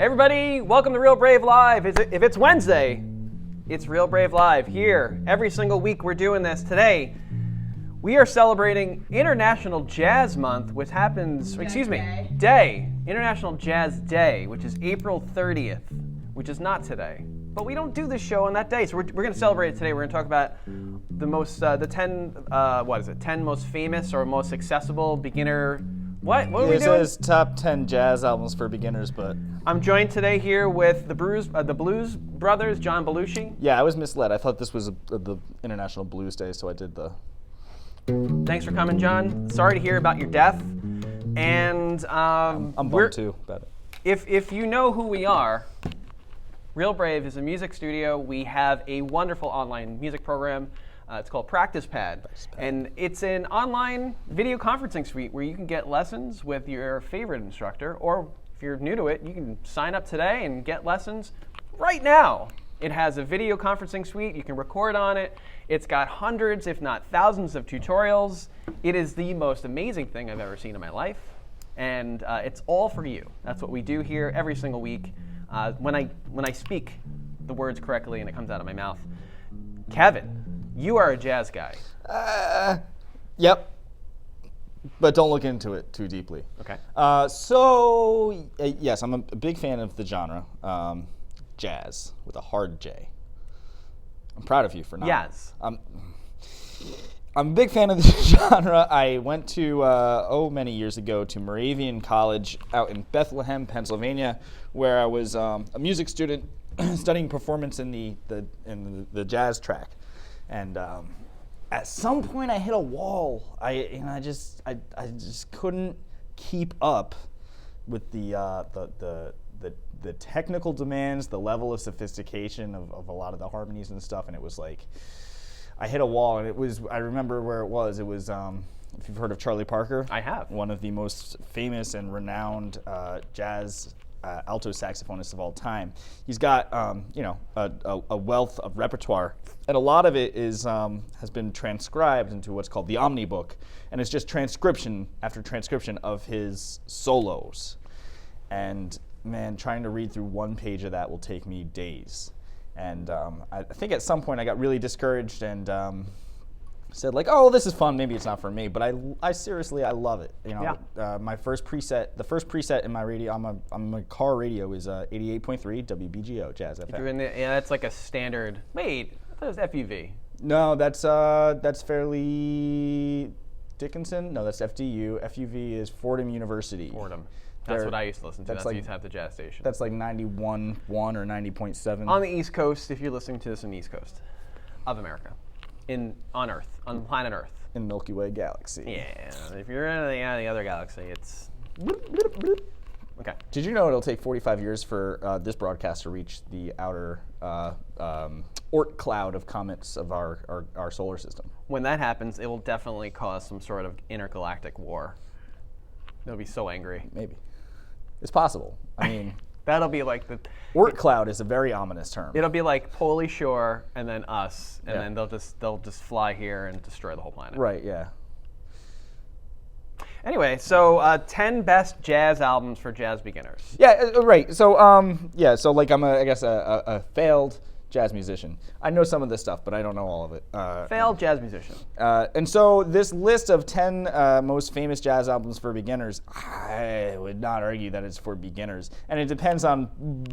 Hey everybody, welcome to Real Brave Live. If it's Wednesday, it's Real Brave Live here. Every single week we're doing this. Today, we are celebrating International Jazz Month, which happens, International Jazz Day, which is April 30th, which is not today. But we don't do this show on that day, so we're going to celebrate it today. We're going to talk about the 10 most famous or most accessible beginner. What are we doing? It says top 10 jazz albums for beginners, but I'm joined today here with the Blues Brothers, John Belushi. yeah, I was misled. I thought this was the International Blues Day, so I did the. Thanks for coming, John. Sorry to hear about your death. And I'm bummed too about it. If you know who we are, Real Brave is a music studio. We have a wonderful online music program. It's called Practice Pad. And it's an online video conferencing suite where you can get lessons with your favorite instructor, or if you're new to it, you can sign up today and get lessons right now. It has a video conferencing suite. You can record on it. It's got hundreds, if not thousands, of tutorials. It is the most amazing thing I've ever seen in my life. And it's all for you. That's what we do here every single week. When I speak the words correctly and it comes out of my mouth. Kevin, you are a jazz guy. Yep. But don't look into it too deeply. Okay. Yes, I'm a big fan of the genre, jazz with a hard J. I'm proud of you for not. Yes. I'm a big fan of the genre. I went to, many years ago, to Moravian College out in Bethlehem, Pennsylvania, where I was a music student studying performance in the jazz track. And at some point, I hit a wall. I just couldn't keep up with the technical demands, the level of sophistication of a lot of the harmonies and stuff. And it was like, I hit a wall, and I remember where it was. It was, if you've heard of Charlie Parker. I have. One of the most famous and renowned jazz alto saxophonists of all time. He's got, a wealth of repertoire, and a lot of it has been transcribed into what's called the Omni Book, and it's just transcription after transcription of his solos. And man, trying to read through one page of that will take me days. And I think at some point I got really discouraged and said like, oh, this is fun. Maybe it's not for me. But I seriously, I love it. You know, Yeah. The first preset in my radio, on my car radio is 88.3 WBGO Jazz FM. If you're in that's like a standard. Wait, I thought it was FUV. No, that's Fairleigh Dickinson. No, that's FDU. FUV is Fordham University. Fordham. That's what I used to listen to. That's like, used to have the jazz station. That's like 91.1 or 90.7. On the East Coast, if you're listening to this on the East Coast of America. On Earth, on planet Earth. In Milky Way galaxy. Yeah, if you're in the other galaxy, it's... Okay. Did you know it'll take 45 years for this broadcast to reach the outer Oort cloud of comets of our solar system? When that happens, it will definitely cause some sort of intergalactic war. They'll be so angry. Maybe. It's possible. I mean... That'll be like the... Oort cloud is a very ominous term. It'll be like Pauly Shore and then us, and Yeah. then they'll just fly here and destroy the whole planet. Right, yeah. Anyway, so 10 best jazz albums for jazz beginners. Yeah, right. So, so like I'm a failed jazz musician. I know some of this stuff, but I don't know all of it. Failed jazz musician. And so this list of 10 most famous jazz albums for beginners, I would not argue that it's for beginners. And it depends on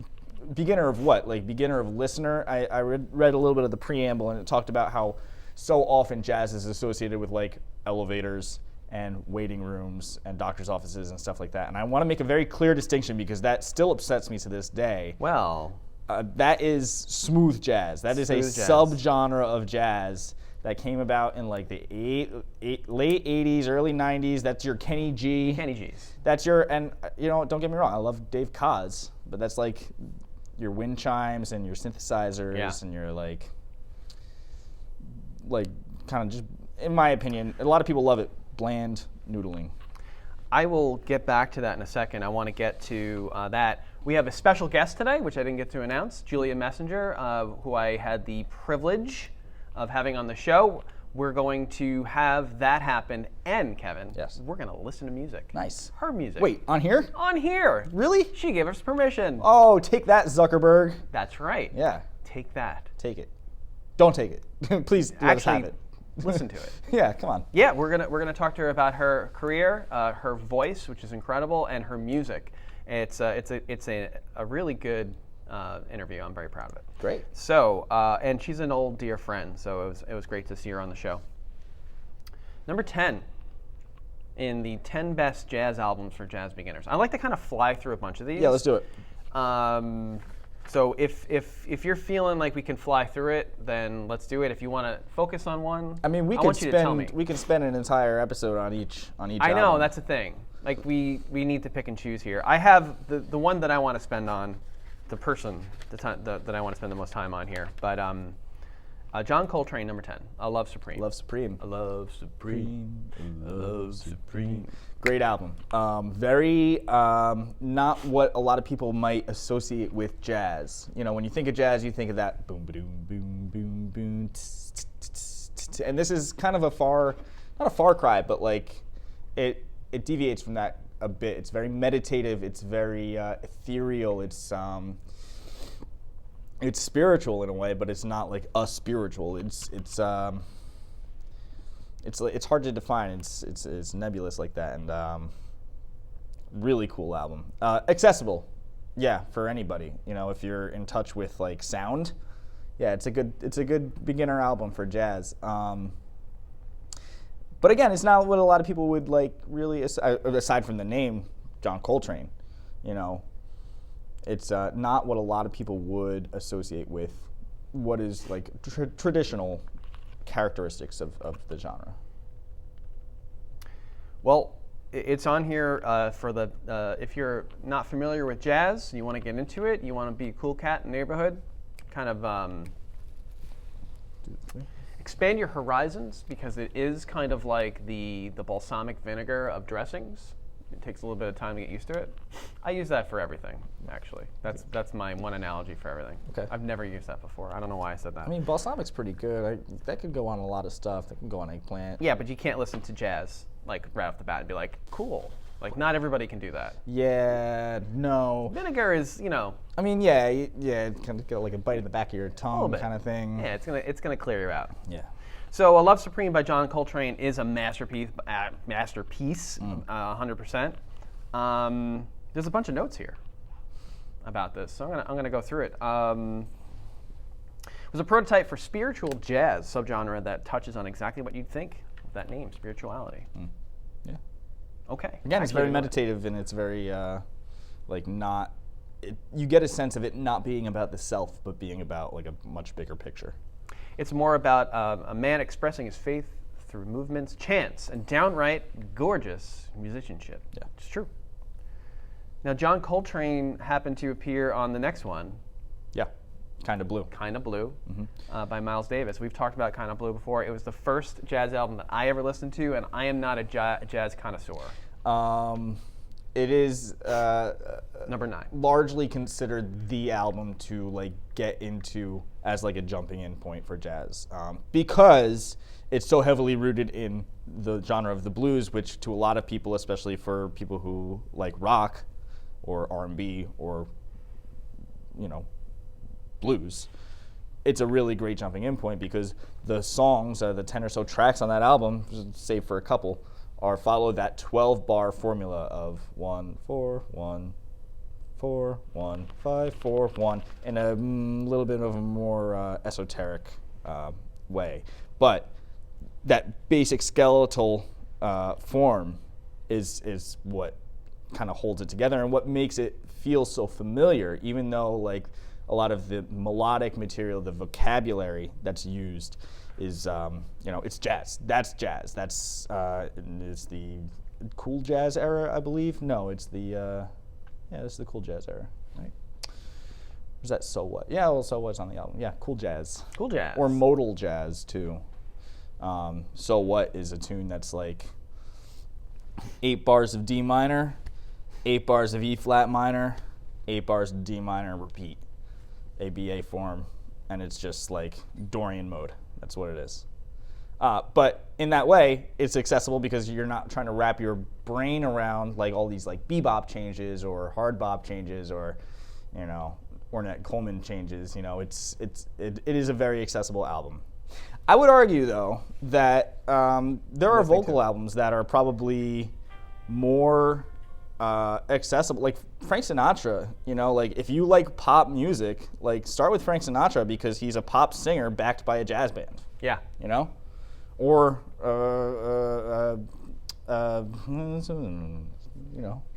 beginner of what? Like beginner of listener? I read a little bit of the preamble, and it talked about how so often jazz is associated with like elevators and waiting rooms and doctor's offices and stuff like that. And I want to make a very clear distinction because that still upsets me to this day. Well... that is smooth jazz. That is a subgenre of jazz that came about in like the late 80s, early 90s. That's your Kenny G. Kenny G's. That's your, and don't get me wrong, I love Dave Koz, but that's like your wind chimes and your synthesizers and your like kind of just, in my opinion, a lot of people love it, bland noodling. I will get back to that in a second. I want to get to that. We have a special guest today, which I didn't get to announce, Julia Messenger, who I had the privilege of having on the show. we're going to have that happen, and Kevin, Yes. we're going to listen to music. Nice. Her music. Wait, on here? On here. Really? She gave us permission. Oh, take that, Zuckerberg. That's right. Yeah, Take that. take it. Don't take it. Please let us have Actually, it. listen to it. Yeah, come on. Yeah, we're gonna talk to her about her career, her voice, which is incredible, and her music. It's a really good interview. I'm very proud of it. Great. So, and she's an old dear friend, so it was great to see her on the show. Number 10 in the 10 best jazz albums for jazz beginners. I like to kind of fly through a bunch of these. Yeah, let's do it. So if you're feeling like we can fly through it, then let's do it. If you want to focus on one, I mean, we want you to tell me. could spend an entire episode on each. I know, album. that's the thing. Like we need to pick and choose here. I have the one that I want to spend on, that I want to spend the most time on here. But John Coltrane, number 10, "A Love Supreme." Love Supreme. A Love Supreme. A Love Supreme. Great album. Very not what a lot of people might associate with jazz. You know, when you think of jazz, you think of that boom, boom, boom, boom, boom, and this is kind of not a far cry, but like it deviates from that a bit. It's very meditative. It's very ethereal. It's spiritual in a way, but it's not like a spiritual. It's hard to define. It's nebulous like that, and really cool album. Accessible, yeah, for anybody. You know, if you're in touch with like sound, yeah, it's a good beginner album for jazz. But again, it's not what a lot of people would like really, aside from the name John Coltrane. You know, it's not what a lot of people would associate with what is like traditional characteristics of the genre. Well, it's on here for the if you're not familiar with jazz, you want to get into it, you want to be a cool cat in the neighborhood, kind of expand your horizons, because it is kind of like the balsamic vinegar of dressings. It takes a little bit of time to get used to it. I use that for everything, actually. That's my one analogy for everything. Okay. I've never used that before. I don't know why I said that. I mean, balsamic's pretty good. That could go on a lot of stuff. That can go on eggplant. Yeah, but you can't listen to jazz like right off the bat and be like, cool. Like, not everybody can do that. Yeah, no. Vinegar is, I mean, yeah, it kind of get like a bite in the back of your tongue bit. kind of thing. Yeah, it's gonna clear you out. Yeah. So, "A Love Supreme" by John Coltrane is a masterpiece, 100%. There's a bunch of notes here about this, so I'm gonna go through it. It was a prototype for spiritual jazz subgenre that touches on exactly what you'd think of that name, spirituality. Yeah. Okay. Again, it's Actually, very meditative, and it's very you get a sense of it not being about the self, but being about like a much bigger picture. It's more about a man expressing his faith through movements, chants, and downright gorgeous musicianship. Yeah. It's true. Now, John Coltrane happened to appear on the next one, Yeah. Kind of blue. Kinda Blue, by Miles Davis. We've talked about Kinda Blue before. It was the first jazz album that I ever listened to, and I am not a jazz connoisseur. It is Number 9. largely considered the album to like get into as like a jumping in point for jazz, because it's so heavily rooted in the genre of the blues, which to a lot of people, especially for people who like rock or R&B or blues, it's a really great jumping in point, because the songs, the 10 or so tracks on that album, save for a couple, follow that 12-bar formula of 1-4-1, 4-1-5-4-1 in a little bit of a more esoteric way. But that basic skeletal form is what kind of holds it together, and what makes it feel so familiar, even though like a lot of the melodic material, the vocabulary that's used is, it's jazz. That's jazz. It's the cool jazz era, I believe. No, it's the, this is the cool jazz era, right? Was that So What? Yeah, well, So What's on the album. Yeah, cool jazz. Cool jazz. Or modal jazz, too. So What is a tune that's like 8 bars of D minor, 8 bars of E flat minor, 8 bars of D minor, repeat. ABA form, and it's just like Dorian mode. That's what it is. But in that way, it's accessible because you're not trying to wrap your brain around like all these like bebop changes or hard bop changes or, Ornette Coleman changes. It is a very accessible album. I would argue though that there are vocal albums that are probably more accessible. Like Frank Sinatra, like if you like pop music, like start with Frank Sinatra because he's a pop singer backed by a jazz band. Yeah. Or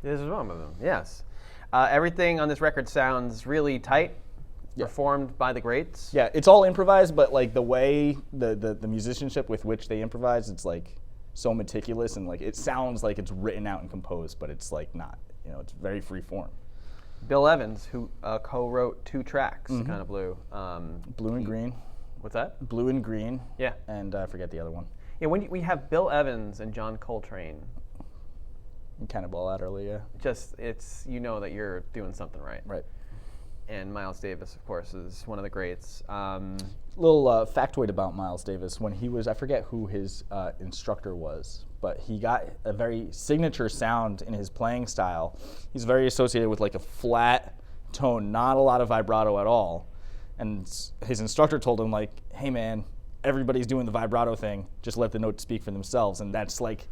This is one of them. Yes. Everything on this record sounds really tight. Performed by the greats. Yeah, it's all improvised, but like the way the musicianship with which they improvise, it's like so meticulous and like it sounds like it's written out and composed, but it's like not. It's very free form. Bill Evans, who co-wrote 2 tracks, Kind of Blue. Blue and Green. What's that? Blue and Green. Yeah. And I forget the other one. Yeah, when we have Bill Evans and John Coltrane. Cannonball Adderley, yeah. Just it's that you're doing something right. Right. And Miles Davis, of course, is one of the greats. Little factoid about Miles Davis. When he was, I forget who his instructor was, but he got a very signature sound in his playing style. He's very associated with like a flat tone, not a lot of vibrato at all. And his instructor told him like, hey man, everybody's doing the vibrato thing. Just let the notes speak for themselves. And that's like,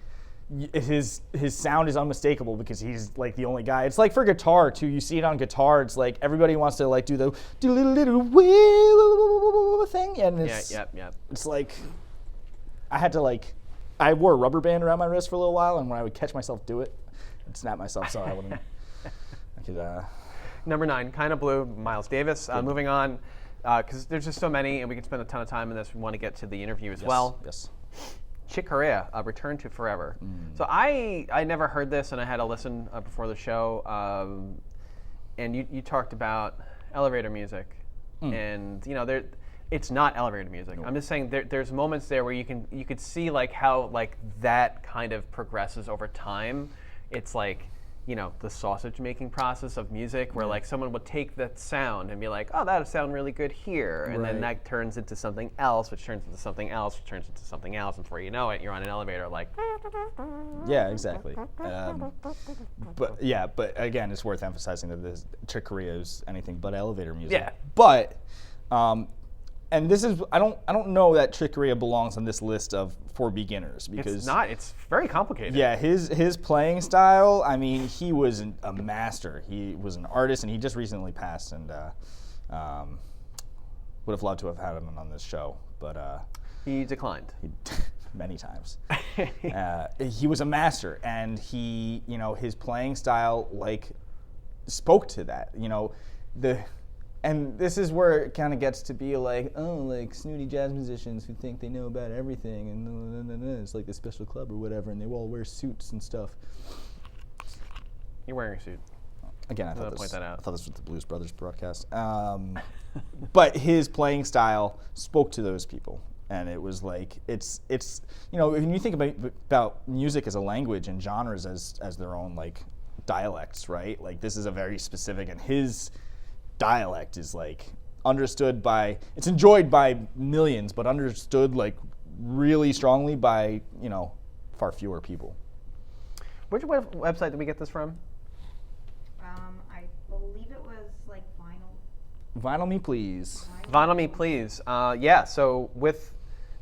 his sound is unmistakable because he's like the only guy. It's like for guitar too. You see it on guitar. It's like everybody wants to like do the thing, and it's It's like I wore a rubber band around my wrist for a little while, and when I would catch myself do it, I'd snap myself so I wouldn't. I could. Number 9, Kind of Blue, Miles Davis. Moving on, because there's just so many, and we can spend a ton of time on this. We want to get to the interview as well. Yes. Chick Corea, Return to Forever. So I never heard this, and I had to listen before the show. And you talked about elevator music, and it's not elevator music. No. I'm just saying there's moments there where you could see like how like that kind of progresses over time. It's like the sausage making process of music, where like someone would take that sound and be like, oh, that'll sound really good here, and then that turns into something else, which turns into something else, which turns into something else, and before you know it, you're on an elevator like. Yeah, exactly. But again, it's worth emphasizing that this Chick Corea is anything but elevator music. Yeah. But. And this is I don't know that Chick Corea belongs on this list of for beginners because it's not. It's very complicated. Yeah, his playing style. I mean, he was a master. He was an artist, and he just recently passed. And would have loved to have had him on this show, but he declined many times. He was a master, and he his playing style like spoke to that. And this is where it kind of gets to be like, like snooty jazz musicians who think they know about everything, and it's like the special club or whatever, and they all wear suits and stuff. You're wearing a suit. Again, I thought point that out. I thought this was the Blues Brothers broadcast. But his playing style spoke to those people, and it was like it's when you think about music as a language and genres as their own like dialects, right? Like this is a very specific, and his dialect is like understood it's enjoyed by millions, but understood like really strongly by far fewer people. Which website did we get this from? I believe it was like Vinyl. Vinyl Me Please. Vinyl Me Please. So with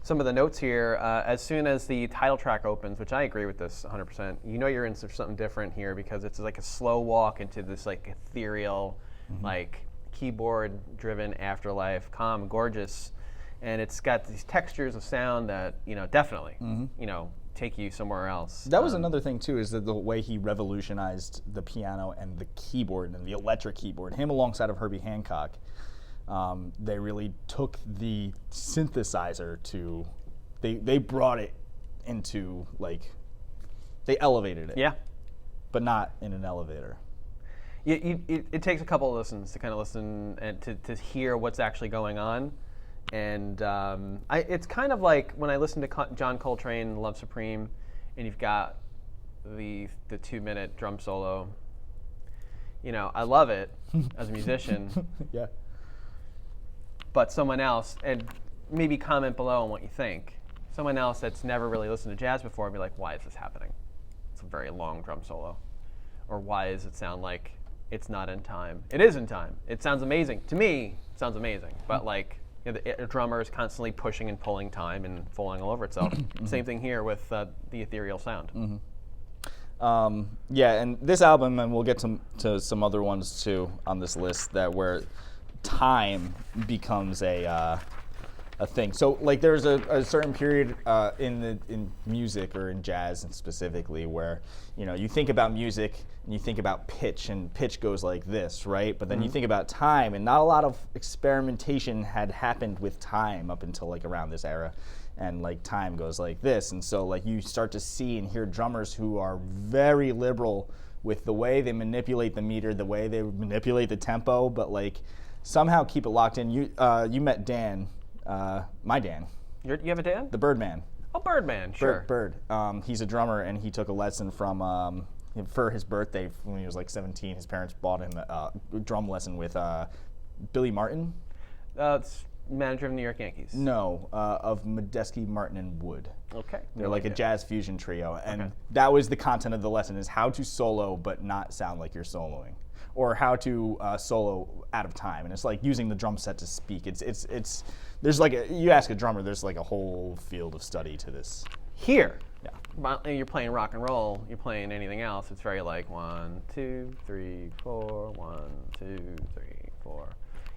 some of the notes here, as soon as the title track opens, which I agree with this 100%, you're in for something different here because it's like a slow walk into this like ethereal, like keyboard-driven afterlife, calm, gorgeous, and it's got these textures of sound that definitely take you somewhere else. That was another thing too, is that the way he revolutionized the piano and the keyboard and the electric keyboard. Him alongside of Herbie Hancock, they really took the synthesizer to, they brought it into like, they elevated it. Yeah, but not in an elevator. It takes a couple of listens to kind of listen and to hear what's actually going on, and it's kind of like when I listen to John Coltrane, Love Supreme, and you've got the 2-minute drum solo. I love it as a musician. Yeah. But someone else, and maybe comment below on what you think. Someone else that's never really listened to jazz before would be like, why is this happening? It's a very long drum solo. Or why does it sound like it's not in time? It is in time. It sounds amazing. To me, it sounds amazing. But like, a drummer is constantly pushing and pulling time and falling all over itself. Same thing here with the ethereal sound. Yeah, and this album, and we'll get to some other ones too on this list, that where time becomes a thing. So like there's a certain period in music or in jazz specifically where you think about music and you think about pitch, and pitch goes like this, right? But then you think about time, and not a lot of experimentation had happened with time up until like around this era. And like time goes like this, and so like you start to see and hear drummers who are very liberal with the way they manipulate the meter, the way they manipulate the tempo, but like somehow keep it locked in. You met Dan, my Dan. You have a Dan? The Birdman. Oh, Birdman, sure. Bird. He's a drummer, and he took a lesson from for his birthday when he was like 17. His parents bought him a drum lesson with Billy Martin. It's manager of the New York Yankees. No, of Medeski, Martin, and Wood. Okay. They're like a jazz fusion trio, and Okay. that was the content of the lesson: is how to solo but not sound like you're soloing, or how to solo out of time. And it's like using the drum set to speak. It's there's like you ask a drummer, there's like a whole field of study to this. Here, Yeah. you're playing rock and roll, you're playing anything else, it's very like 1, 2, 3, 4, 1, 2, 3, 4.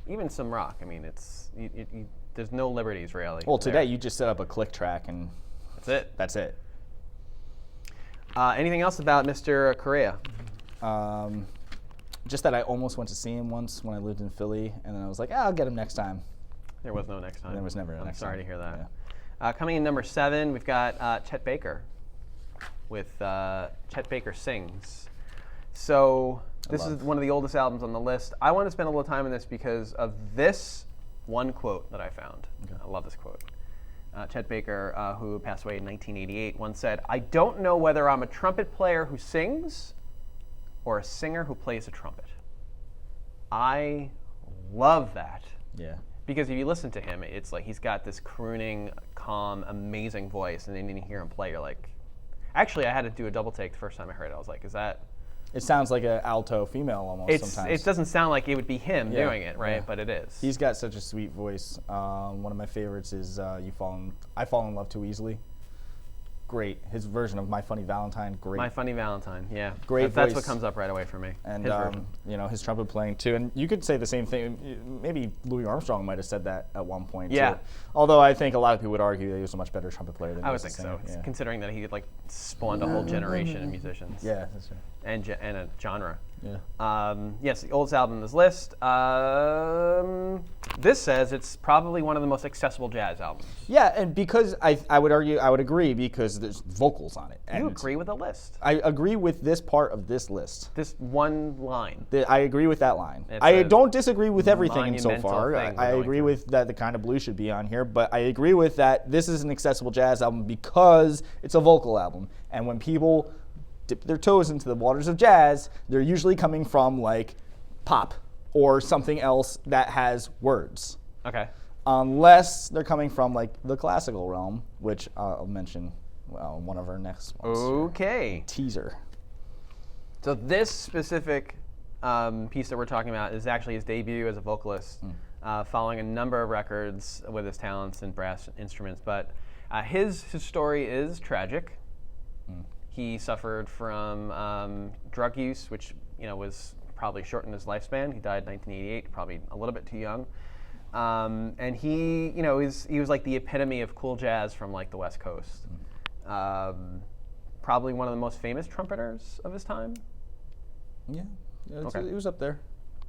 Even some rock. I mean, there's no liberties really. Well, today there. you just set up a click track, and That's it. that's it. Anything else about Mr. Correa? Just that I almost went to see him once when I lived in Philly, and then I was like, I'll get him next time. There was no next time. There was never a I'm next sorry time. to hear that. Yeah. Coming in number 7, we've got Chet Baker with Chet Baker Sings. So this is one of the oldest albums on the list. I want to spend a little time on this because of this one quote that I found. Okay. I love this quote. Chet Baker, who passed away in 1988, once said, "I don't know whether I'm a trumpet player who sings or a singer who plays a trumpet." I love that. Yeah. Because if you listen to him, it's like he's got this crooning, calm, amazing voice, and then you hear him play, you're like... Actually, I had to do a double take the first time I heard it. I was like, is that... It sounds like an alto female almost sometimes. It doesn't sound like it would be him Yeah, doing it, right? yeah. But it is. He's got such a sweet voice. One of my favorites is I Fall in Love Too Easily. Great. His version of My Funny Valentine, great. My Funny Valentine, yeah. Great That's voice. what comes up right away for me. And his version. his trumpet playing too. And you could say the same thing. Maybe Louis Armstrong might have said that at one point Yeah. too. Although I think a lot of people would argue that he was a much better trumpet player than I would was think the so, singer. Yeah. considering that he like spawned a whole generation of musicians. Yeah, that's right. And a genre. Yeah. Yes, the oldest album on this list. This says it's probably one of the most accessible jazz albums. Yeah, and because I would agree because there's vocals on it. You And agree with the list? I agree with this part of this list. This one line. I agree with that line. It's I a don't disagree with everything so monumental far. thing we're I going agree through. with that the Kind of Blue should be on here, but I agree with that this is an accessible jazz album because it's a vocal album. And when people dip their toes into the waters of jazz, they're usually coming from like pop or something else that has words. Okay. Unless they're coming from like the classical realm, which I'll mention one of our next ones. Okay. Teaser. So this specific piece that we're talking about is actually his debut as a vocalist, following a number of records with his talents and brass instruments. But his story is tragic. He suffered from drug use, which was probably shortened his lifespan. He died in 1988, probably a little bit too young. And he was like the epitome of cool jazz from like the West Coast. Probably one of the most famous trumpeters of his time. Yeah, Okay. it was up there.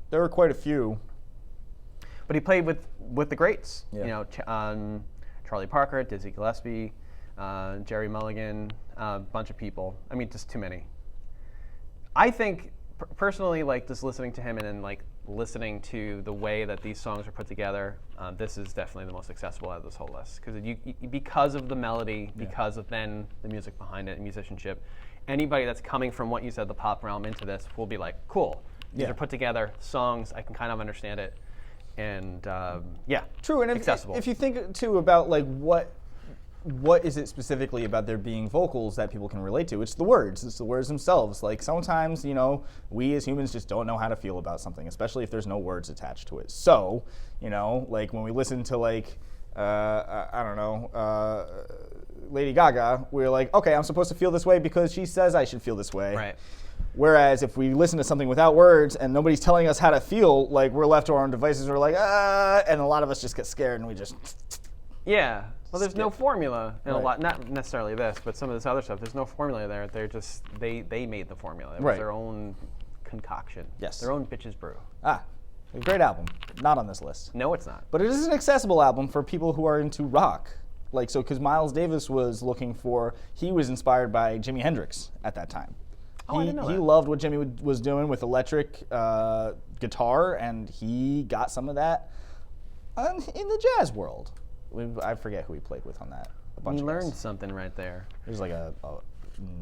There were quite a few. But he played with the greats. Yeah. Charlie Parker, Dizzy Gillespie, Jerry Mulligan, a bunch of people. I mean, just too many. I think personally, like just listening to him and then like listening to the way that these songs are put together, this is definitely the most accessible out of this whole list because of the melody, because of then the music behind it and musicianship. Anybody that's coming from what you said, the pop realm, into this will be like, cool. These Yeah. are put together songs. I can kind of understand it, and yeah, True, and accessible. if you think too about like what what is it specifically about there being vocals that people can relate to? It's the words. It's the words themselves. Like sometimes, we as humans just don't know how to feel about something, especially if there's no words attached to it. So, like when we listen to I don't know, Lady Gaga, we're like, okay, I'm supposed to feel this way because she says I should feel this way. Right. Whereas if we listen to something without words and nobody's telling us how to feel, like we're left to our own devices, we're like, and a lot of us just get scared and we just. Yeah. Well, there's no formula in a Right. lot, not necessarily this, but some of this other stuff. There's no formula there. They're just they made the formula. It was Right. their own concoction. Yes. Their own bitches brew. A great album. Not on this list. No, it's not. But it is an accessible album for people who are into rock. Because Miles Davis was he was inspired by Jimi Hendrix at that time. Oh, I didn't know He that. loved what Jimmy was doing with electric guitar, and he got some of that in the jazz world. I forget who he played with on that. A bunch You of learned guys. something right there. There's like a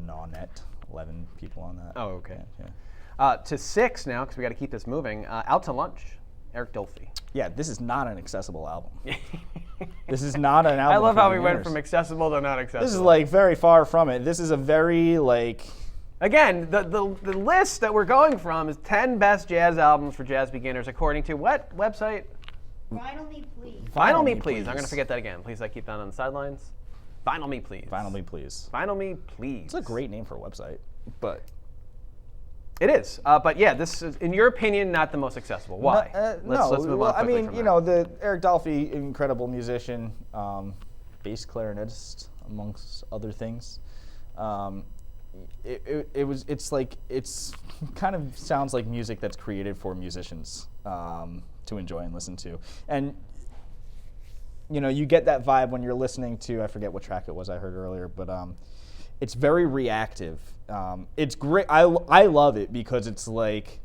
non-net, 11 people on that. Oh, okay. Yeah. To 6 now, because we got to keep this moving. Out to Lunch, Eric Dolphy. Yeah, this is not an accessible album. This is not an album. I love for how we went beginners. from accessible to not accessible. This is very far from it. This is a very Again, the list that we're going from is 10 best jazz albums for jazz beginners, according to what website? Vinyl Me Please. Vinyl Me Please. I'm going to forget that again. Please, I keep that on the sidelines. Vinyl Me Please. Vinyl Me Please. Vinyl Me Please. It's a great name for a website, but It is. But yeah, this is, in your opinion, not the most accessible. Why? Let's move on quickly from that. the Eric Dolphy, incredible musician, bass clarinetist, amongst other things. It's kind of sounds like music that's created for musicians to enjoy and listen to. And you get that vibe when you're listening to, I forget what track it was I heard earlier, but it's very reactive. It's great. I love it because it's like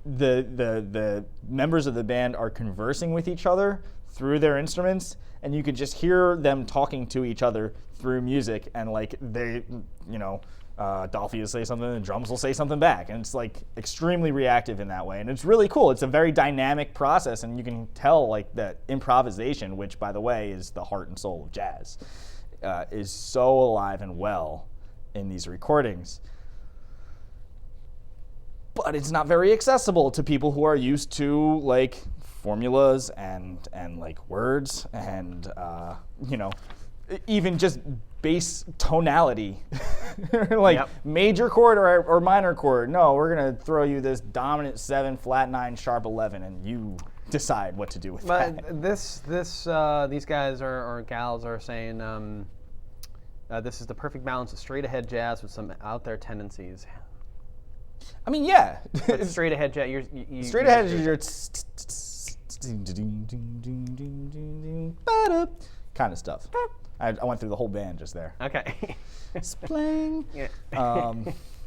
the members of the band are conversing with each other through their instruments, and you could just hear them talking to each other through music, and they, Dolphy will say something, and drums will say something back, and it's extremely reactive in that way, and it's really cool. It's a very dynamic process, and you can tell that improvisation, which by the way is the heart and soul of jazz, is so alive and well in these recordings. But it's not very accessible to people who are used to formulas and words and even just bass tonality, Yep. major chord or minor chord. No, we're gonna throw you this dominant 7, flat 9, sharp 11, and you decide what to do with that. But these guys or gals are saying this is the perfect balance of straight ahead jazz with some out there tendencies. I mean, yeah. But straight ahead jazz. Straight ahead is your kind of stuff. I went through the whole band just there. Okay. Spling. Yeah.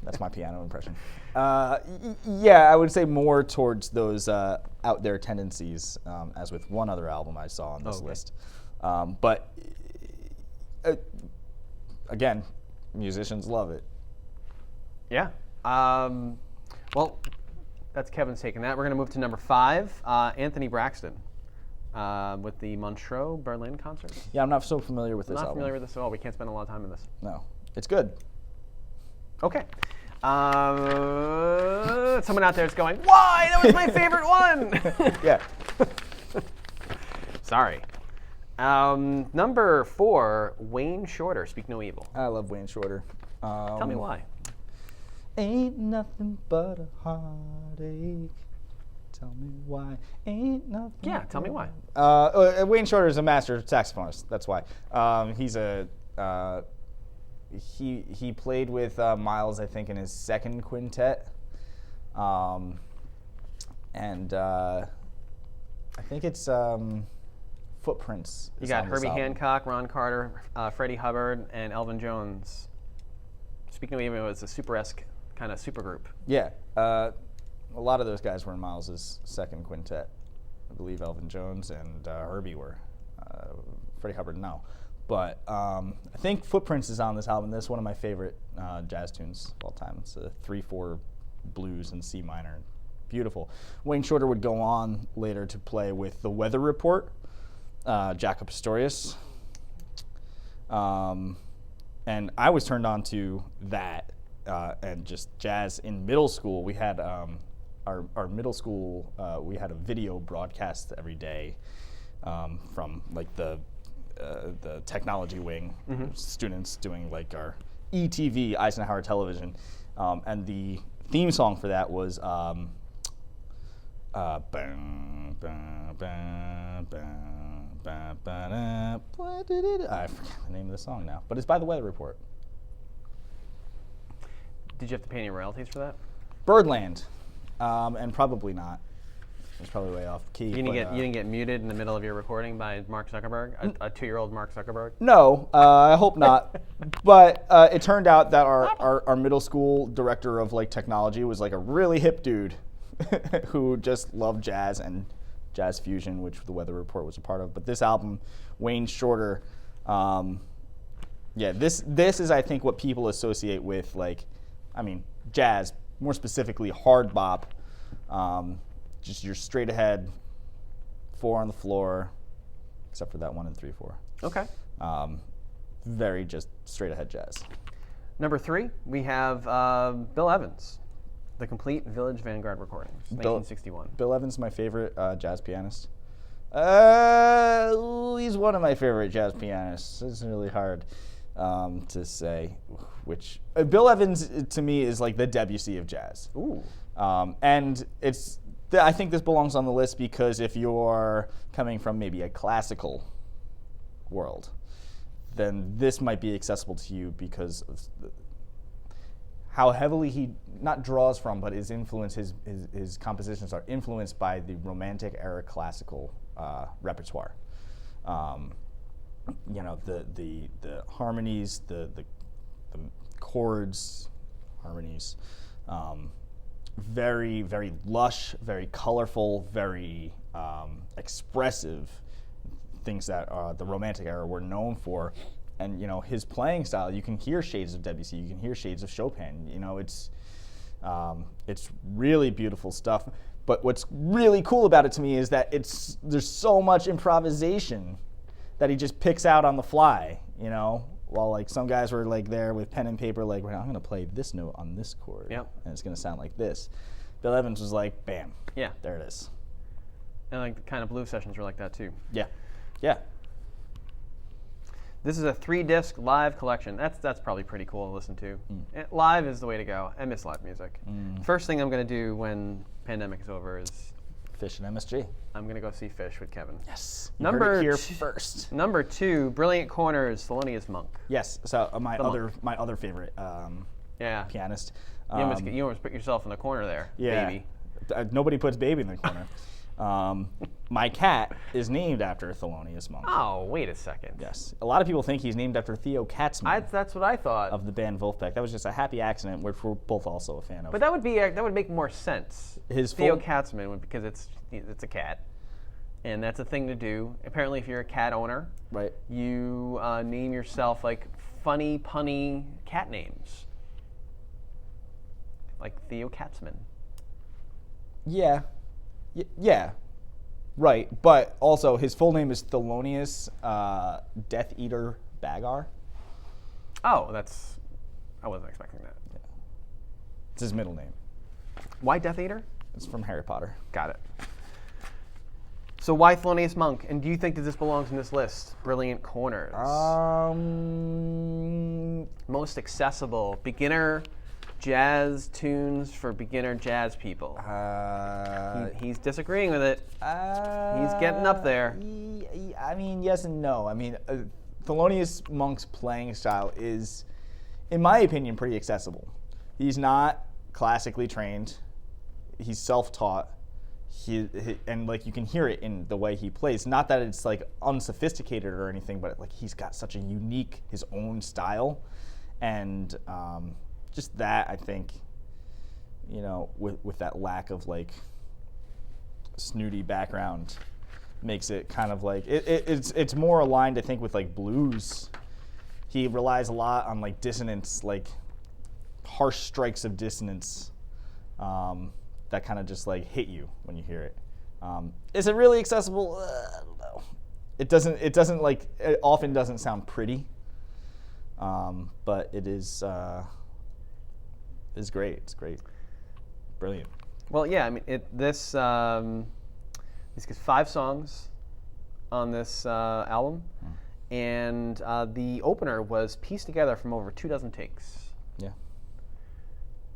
That's my piano impression. Yeah, I would say more towards those out there tendencies, as with one other album I saw on this Okay. list. But again, musicians love it. Yeah. Well, that's Kevin's taking that. We're going to move to number 5, Anthony Braxton, with the Montreux Berlin concert. Yeah, I'm not so familiar with this Not album. familiar with this at all. We can't spend a lot of time on this. No, it's good. Okay. Someone out there is going, why? That was my favorite one. Yeah. Sorry. Number 4, Wayne Shorter, Speak No Evil. I love Wayne Shorter. Tell me why. Ain't nothing but a heartache. Tell me why. Ain't nothing. Yeah, tell me why. Wayne Shorter is a master saxophonist. That's why. He's a he played with Miles, I think, in his second quintet, and I think it's Footprints. You is got on this Herbie album. Hancock, Ron Carter, Freddie Hubbard, and Elvin Jones. Speaking of Evil, it was a super-esque kind of supergroup. Yeah, a lot of those guys were in Miles's second quintet. I believe Elvin Jones and Herbie were. Freddie Hubbard, no. But I think Footprints is on this album. This is one of my favorite jazz tunes of all time. It's a 3/4 blues in C minor. Beautiful. Wayne Shorter would go on later to play with The Weather Report, Jaco Pastorius. And I was turned on to that and just jazz in middle school. We had our middle school, we had a video broadcast every day from like the technology wing, students doing like our ETV, Eisenhower Television, and the theme song for that was bang, bang, bang, bang, bang, bang, I forget the name of the song now, but it's by the Weather Report. Did you have to pay any royalties for that? Birdland, and probably not. It's probably way off key. You didn't get muted in the middle of your recording by Mark Zuckerberg, a 2-year-old Mark Zuckerberg? No, I hope not. But it turned out that our middle school director of like technology was like a really hip dude who just loved jazz and jazz fusion, which the Weather Report was a part of. But this album, Wayne Shorter, this is I think what people associate with like, I mean, jazz, more specifically hard bop. Just your straight ahead, 4 on the floor, except for that 1 and 3/4. Okay. Very just straight ahead jazz. Number 3, we have Bill Evans, the complete Village Vanguard recordings, 1961. Bill Evans is my favorite jazz pianist. He's one of my favorite jazz pianists. It's really hard to say which. Bill Evans to me is like the Debussy of jazz. Ooh. And I think this belongs on the list because if you're coming from maybe a classical world, then this might be accessible to you because of how heavily he not draws from, but his influence, his compositions are influenced by the Romantic era classical repertoire. The harmonies, the chords, harmonies. Very, very lush, very colorful, very expressive things that the Romantic era were known for. And, his playing style, you can hear shades of Debussy, you can hear shades of Chopin. It's really beautiful stuff. But what's really cool about it to me is that there's so much improvisation that he just picks out on the fly, while like some guys were like there with pen and paper, like, well, I'm going to play this note on this chord, and it's going to sound like this. Bill Evans was like, bam, there it is. And like the kind of blues sessions were like that too. Yeah. This is a 3-disc live collection. That's probably pretty cool to listen to. Live is the way to go. I miss live music. First thing I'm going to do when pandemic is over is Phish and MSG. I'm going to go see Phish with Kevin. Yes. You heard it here first. Number 2, Brilliant Corners, Thelonious Monk. Yes. So my other favorite pianist. You almost put yourself in the corner there, baby. Nobody puts baby in the corner. My cat is named after Thelonious Monk. Oh, wait a second. Yes. A lot of people think he's named after Theo Katzman. That's what I thought. Of the band Wolfpack. That was just a happy accident, which we're both also a fan of. But that would make more sense. Theo Katzman, because it's a cat, and that's a thing to do. Apparently, if you're a cat owner, right, you name yourself like funny, punny cat names, like Theo Katzman. Yeah. Yeah, right. But also, his full name is Thelonious Death Eater Bagar. Oh, I wasn't expecting that. Yeah. It's his middle name. Why Death Eater? It's from Harry Potter. Got it. So why Thelonious Monk? And do you think that this belongs in this list? Brilliant Corners. Most accessible beginner jazz tunes for beginner jazz people. He's disagreeing with it. He's getting up there. I mean, yes and no. I mean, Thelonious Monk's playing style is, in my opinion, pretty accessible. He's not classically trained. He's self-taught. And like you can hear it in the way he plays. Not that it's like unsophisticated or anything, but like he's got such a unique, his own style, and just that, I think, with that lack of like snooty background, makes it kind of like it's more aligned, I think, with like blues. He relies a lot on like dissonance, like harsh strikes of dissonance that kind of just like hit you when you hear it. Is it really accessible? I don't know. It often doesn't sound pretty. But it is great. It's great, brilliant. Well, yeah. I mean, this gets 5 songs on this album, and the opener was pieced together from over 24 takes. Yeah.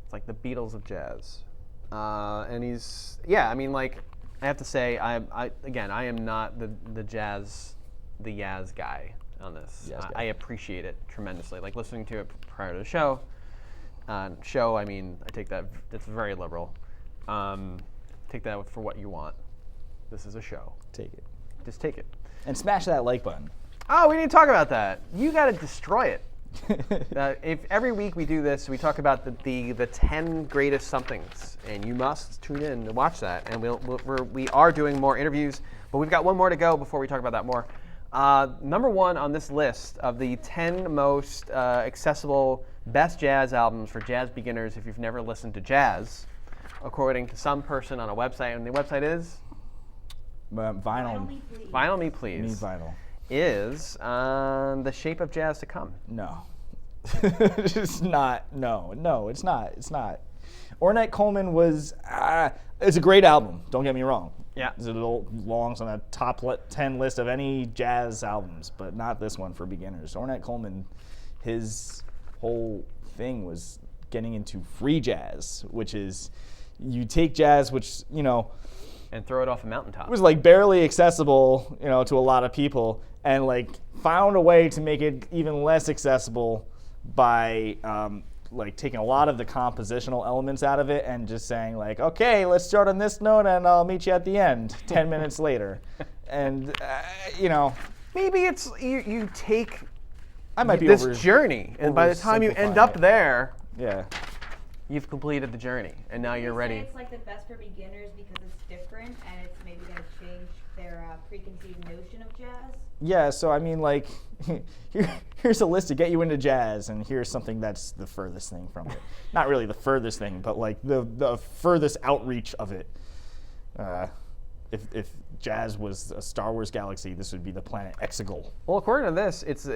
It's like the Beatles of jazz, and he's I mean, like, I have to say, I am not the Yaz guy on this. I appreciate it tremendously. Like listening to it prior to the show. I mean, I take that it's very liberal. Take that for what you want. This is a show. Take it. Just take it. And smash that like button. Oh, we didn't talk about that. You got to destroy it. If every week we do this, we talk about the 10 greatest somethings, and you must tune in to watch that. And we are doing more interviews, but we've got one more to go before we talk about that more. Number 1 on this list of the 10 most accessible best jazz albums for jazz beginners if you've never listened to jazz, according to some person on a website, and the website is Vinyl. Vinyl Me Please. Me Vinyl. Is The Shape of Jazz to Come. No. It's not. No, it's not. It's not. Ornette Coleman was, it's a great album, don't get me wrong. Yeah. It belongs on the top 10 list of any jazz albums, but not this one for beginners. Ornette Coleman, his whole thing was getting into free jazz, which is you take jazz, which, and throw it off a mountaintop. was like barely accessible, to a lot of people, and like found a way to make it even less accessible by like taking a lot of the compositional elements out of it and just saying like, okay, let's start on this note and I'll meet you at the end 10 minutes later. And maybe it's you take I might be this journey, and by the time you end up there, yeah, you've completed the journey, and now you're ready. It's like the best for beginners because it's different and it's maybe going to change their preconceived notion of jazz. Yeah, so I mean, like, here's a list to get you into jazz, and here's something that's the furthest thing from it. Not really the furthest thing, but like the furthest outreach of it. If jazz was a Star Wars galaxy, this would be the planet Exegol. Well, according to this, it's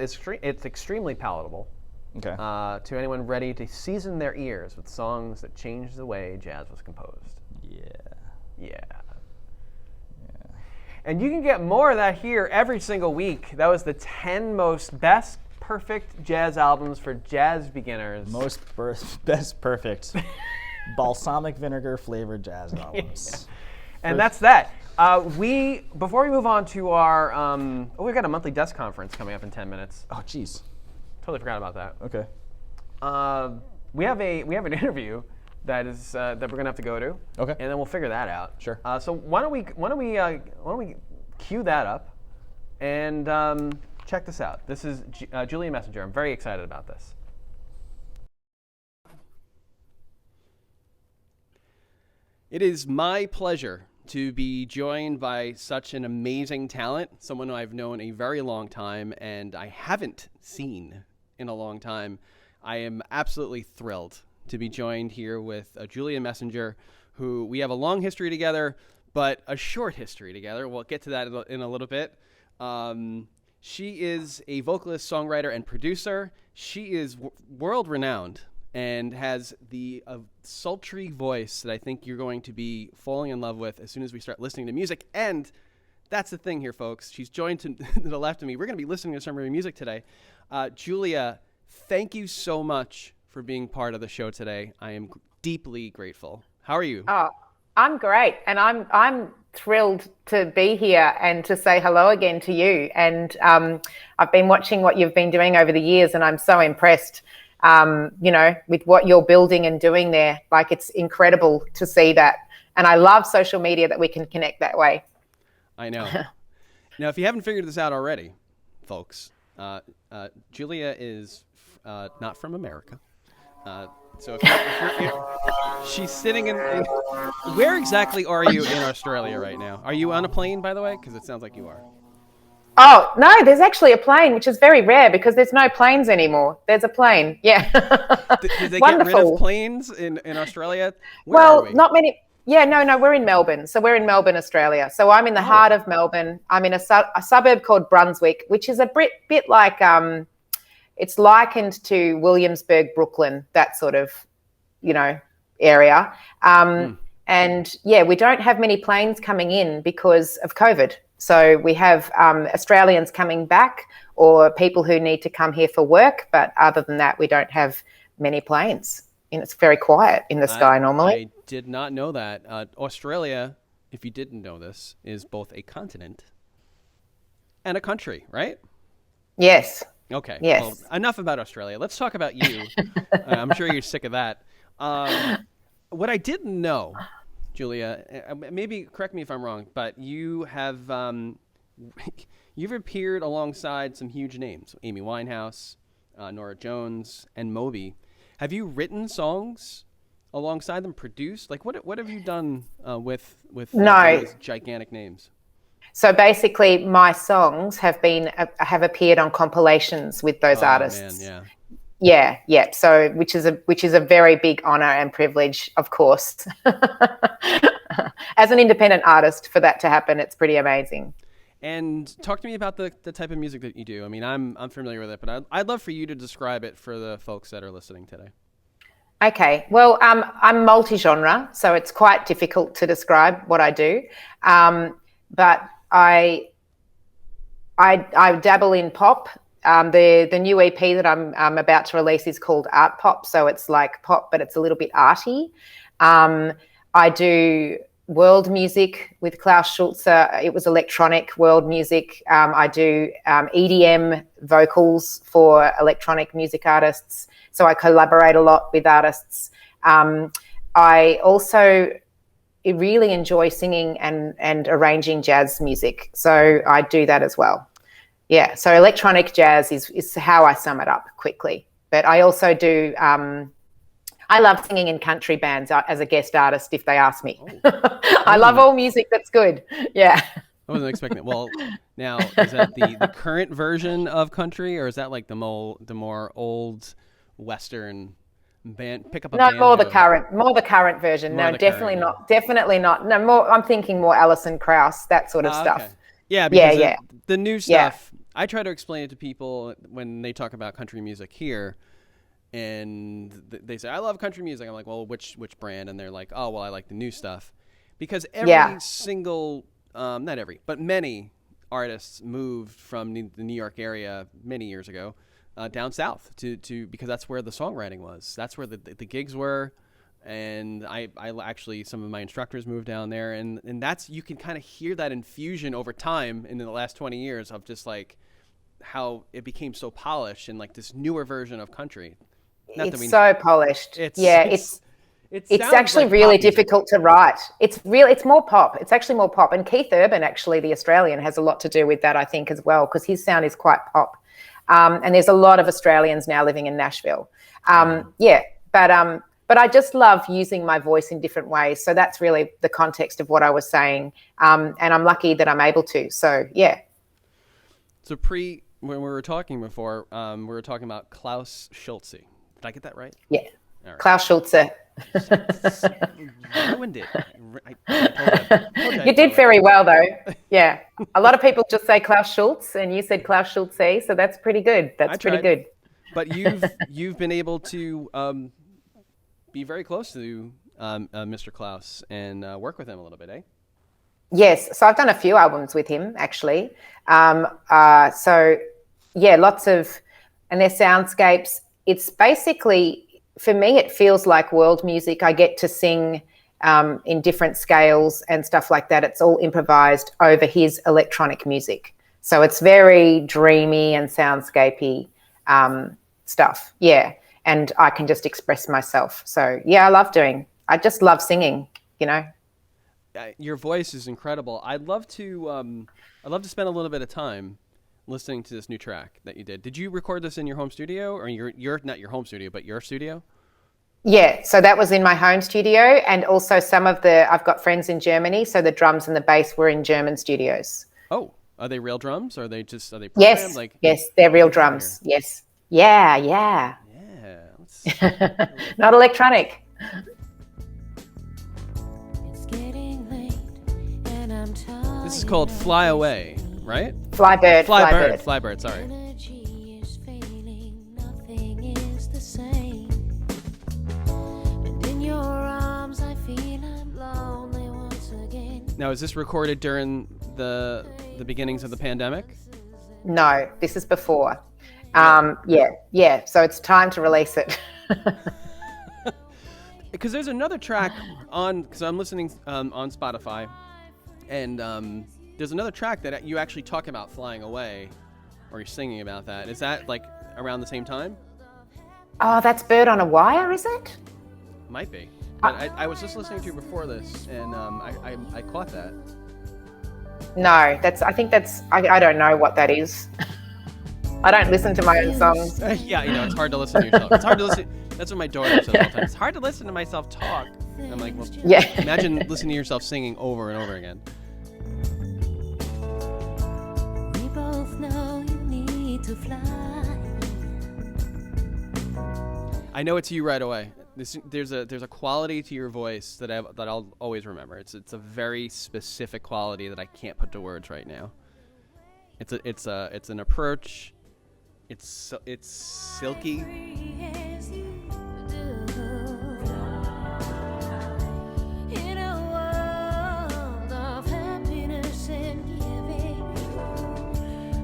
extremely palatable. Okay. To anyone ready to season their ears with songs that changed the way jazz was composed. Yeah. And you can get more of that here every single week. That was the 10 most best perfect jazz albums for jazz beginners. Best perfect balsamic vinegar flavored jazz albums. And that's that. Before we move on to our, we've got a monthly desk conference coming up in 10 minutes. Oh, jeez. Totally forgot about that. Okay. We have an interview that we're gonna have to go to. Okay. And then we'll figure that out. Sure. So why don't we cue that up and check this out. This is Julia Messenger. I'm very excited about this. It is my pleasure to be joined by such an amazing talent, someone who I've known a very long time and I haven't seen in a long time. I am absolutely thrilled to be joined here with Julia Messenger, who we have a long history together, but a short history together. We'll get to that in a little bit. She is a vocalist, songwriter, and producer. She is world-renowned and has the sultry voice that I think you're going to be falling in love with as soon as we start listening to music. And that's the thing here, folks. She's joined to the left of me. We're going to be listening to some of her music today. Julia, thank you so much for being part of the show today. I am deeply grateful. How are you? Oh, I'm great. And I'm thrilled to be here and to say hello again to you. And I've been watching what you've been doing over the years, and I'm so impressed, with what you're building and doing there. Like, it's incredible to see that. And I love social media that we can connect that way. I know. Now, if you haven't figured this out already, folks, Julia is not from America. So she's sitting in where exactly are you in Australia right now? Are you on a plane, by the way? Because it sounds like you are. Oh, no, there's actually a plane, which is very rare because there's no planes anymore. There's a plane. Yeah. Did they Wonderful. get rid of planes in Australia? Where are we? Not many. Yeah, no, we're in Melbourne. So we're in Melbourne, Australia. So I'm in the heart of Melbourne. I'm in a suburb called Brunswick, which is a bit like it's likened to Williamsburg, Brooklyn, that sort of, area. And yeah, we don't have many planes coming in because of COVID. So we have Australians coming back or people who need to come here for work. But other than that, we don't have many planes. And it's very quiet in the sky normally. I did not know that. Australia, if you didn't know this, is both a continent and a country, right? Yes. Okay. Yes. Well, enough about Australia. Let's talk about you. I'm sure you're sick of that. What I didn't know, Julia, maybe correct me if I'm wrong, but you have you've appeared alongside some huge names: Amy Winehouse, Norah Jones, and Moby. Have you written songs alongside them, produced? Like, what have you done with those gigantic names? So basically, my songs have appeared on compilations with those artists. Man, yeah. Yeah. So which is a very big honor and privilege, of course. As an independent artist, for that to happen, it's pretty amazing. And talk to me about the type of music that you do. I mean, I'm familiar with it, but I'd love for you to describe it for the folks that are listening today. Okay. Well, I'm multi-genre, so it's quite difficult to describe what I do. But I dabble in pop. The new EP that I'm about to release is called Art Pop, so it's like pop, but it's a little bit arty. I do world music with Klaus Schulze. It was electronic world music. I do EDM vocals for electronic music artists, so I collaborate a lot with artists. I also really enjoy singing and arranging jazz music, so I do that as well. Yeah, so electronic jazz is how I sum it up quickly. But I also do, I love singing in country bands as a guest artist if they ask me. Oh. I love all music that's good. Yeah. I wasn't expecting it. Well, now, is that the current version of country, or is that like the more old Western band? Pick up a band. More the current version. No, definitely not. Definitely not. No, more. I'm thinking more Alison Krauss, that sort of stuff. Okay. Yeah, because yeah. The new stuff, I try to explain it to people when they talk about country music here, and they say, I love country music. I'm like, well, which brand? And they're like, oh, well, I like the new stuff. Because every single, not every, but many artists moved from the New York area many years ago down south to because that's where the songwriting was. That's where the gigs were. And I actually, some of my instructors moved down there, and that's, you can kind of hear that infusion over time in the last 20 years of just like how it became so polished and like this newer version of country. So polished. It's actually like really pop music. Difficult to write. It's more pop. It's actually more pop. And Keith Urban, actually, the Australian, has a lot to do with that, I think, as well, because his sound is quite pop. And there's a lot of Australians now living in Nashville. But I just love using my voice in different ways. So that's really the context of what I was saying. And I'm lucky that I'm able to. So, yeah. So when we were talking before, we were talking about Klaus Schulze. Did I get that right? Yeah. All right. Klaus Schulze. Ruined it. You did very well, though. Yeah. A lot of people just say Klaus Schulze, and you said Klaus Schulze, so that's pretty good. That's pretty good. But you've been able to be very close to Mr. Klaus and work with him a little bit, eh? Yes. So I've done a few albums with him, actually. Lots of, and their soundscapes. It's basically, for me, it feels like world music. I get to sing in different scales and stuff like that. It's all improvised over his electronic music. So it's very dreamy and soundscapey stuff. Yeah. And I can just express myself. So, yeah, I just love singing, you know. Your voice is incredible. I'd love to spend a little bit of time listening to this new track that you did. Did you record this in your home studio, or your not your home studio, but your studio? Yeah, so that was in my home studio, and also I've got friends in Germany, so the drums and the bass were in German studios. Oh, are they real drums? Or are they programmed? Yes, they're real drums. Yes. Yeah. Yeah. Not electronic. This is called Fly Away, right? Flybird. Flybird, sorry. Energy is failing. Now, is this recorded during the beginnings of the pandemic? No, this is before. Yeah. So it's time to release it. Because there's another track because I'm listening on Spotify, and there's another track that you actually talk about flying away, or you're singing about that. Is that like around the same time? Oh, that's Bird on a Wire, is it? Might be. But I was just listening to you before this, and I caught that. No, I don't know what that is. I don't listen to my own songs. Yeah, it's hard to listen to yourself. It's hard to listen. That's what my daughter says all the time. It's hard to listen to myself talk. And I'm like, well, Yeah. Imagine listening to yourself singing over and over again. We both know you need to fly. I know it's you right away. There's a quality to your voice that I'll always remember. It's a very specific quality that I can't put to words right now. It's an approach. It's silky. As you do. In a world of happiness and giving,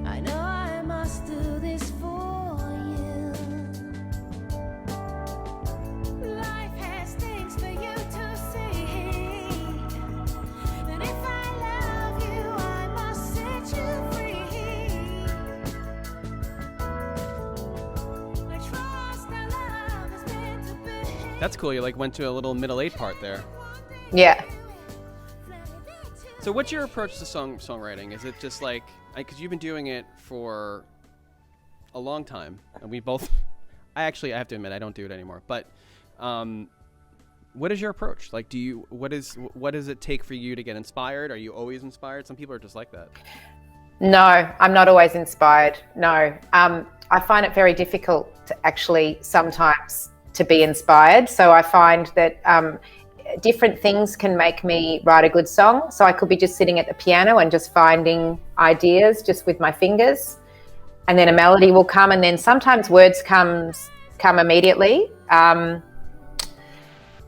I know I must do this for you. Life has things for you to see, and if I love you, I must set you free. I trust our love is meant to be. That's cool. You went to a little middle eight part there. Yeah. So what's your approach to songwriting? Is it just because you've been doing it for a long time, and we both. I have to admit I don't do it anymore. But what is your approach? What does it take for you to get inspired? Are you always inspired? Some people are just like that. No, I'm not always inspired. No. I find it very difficult to actually sometimes to be inspired. So I find that different things can make me write a good song. So I could be just sitting at the piano and just finding ideas just with my fingers, and then a melody will come, and then sometimes words come immediately.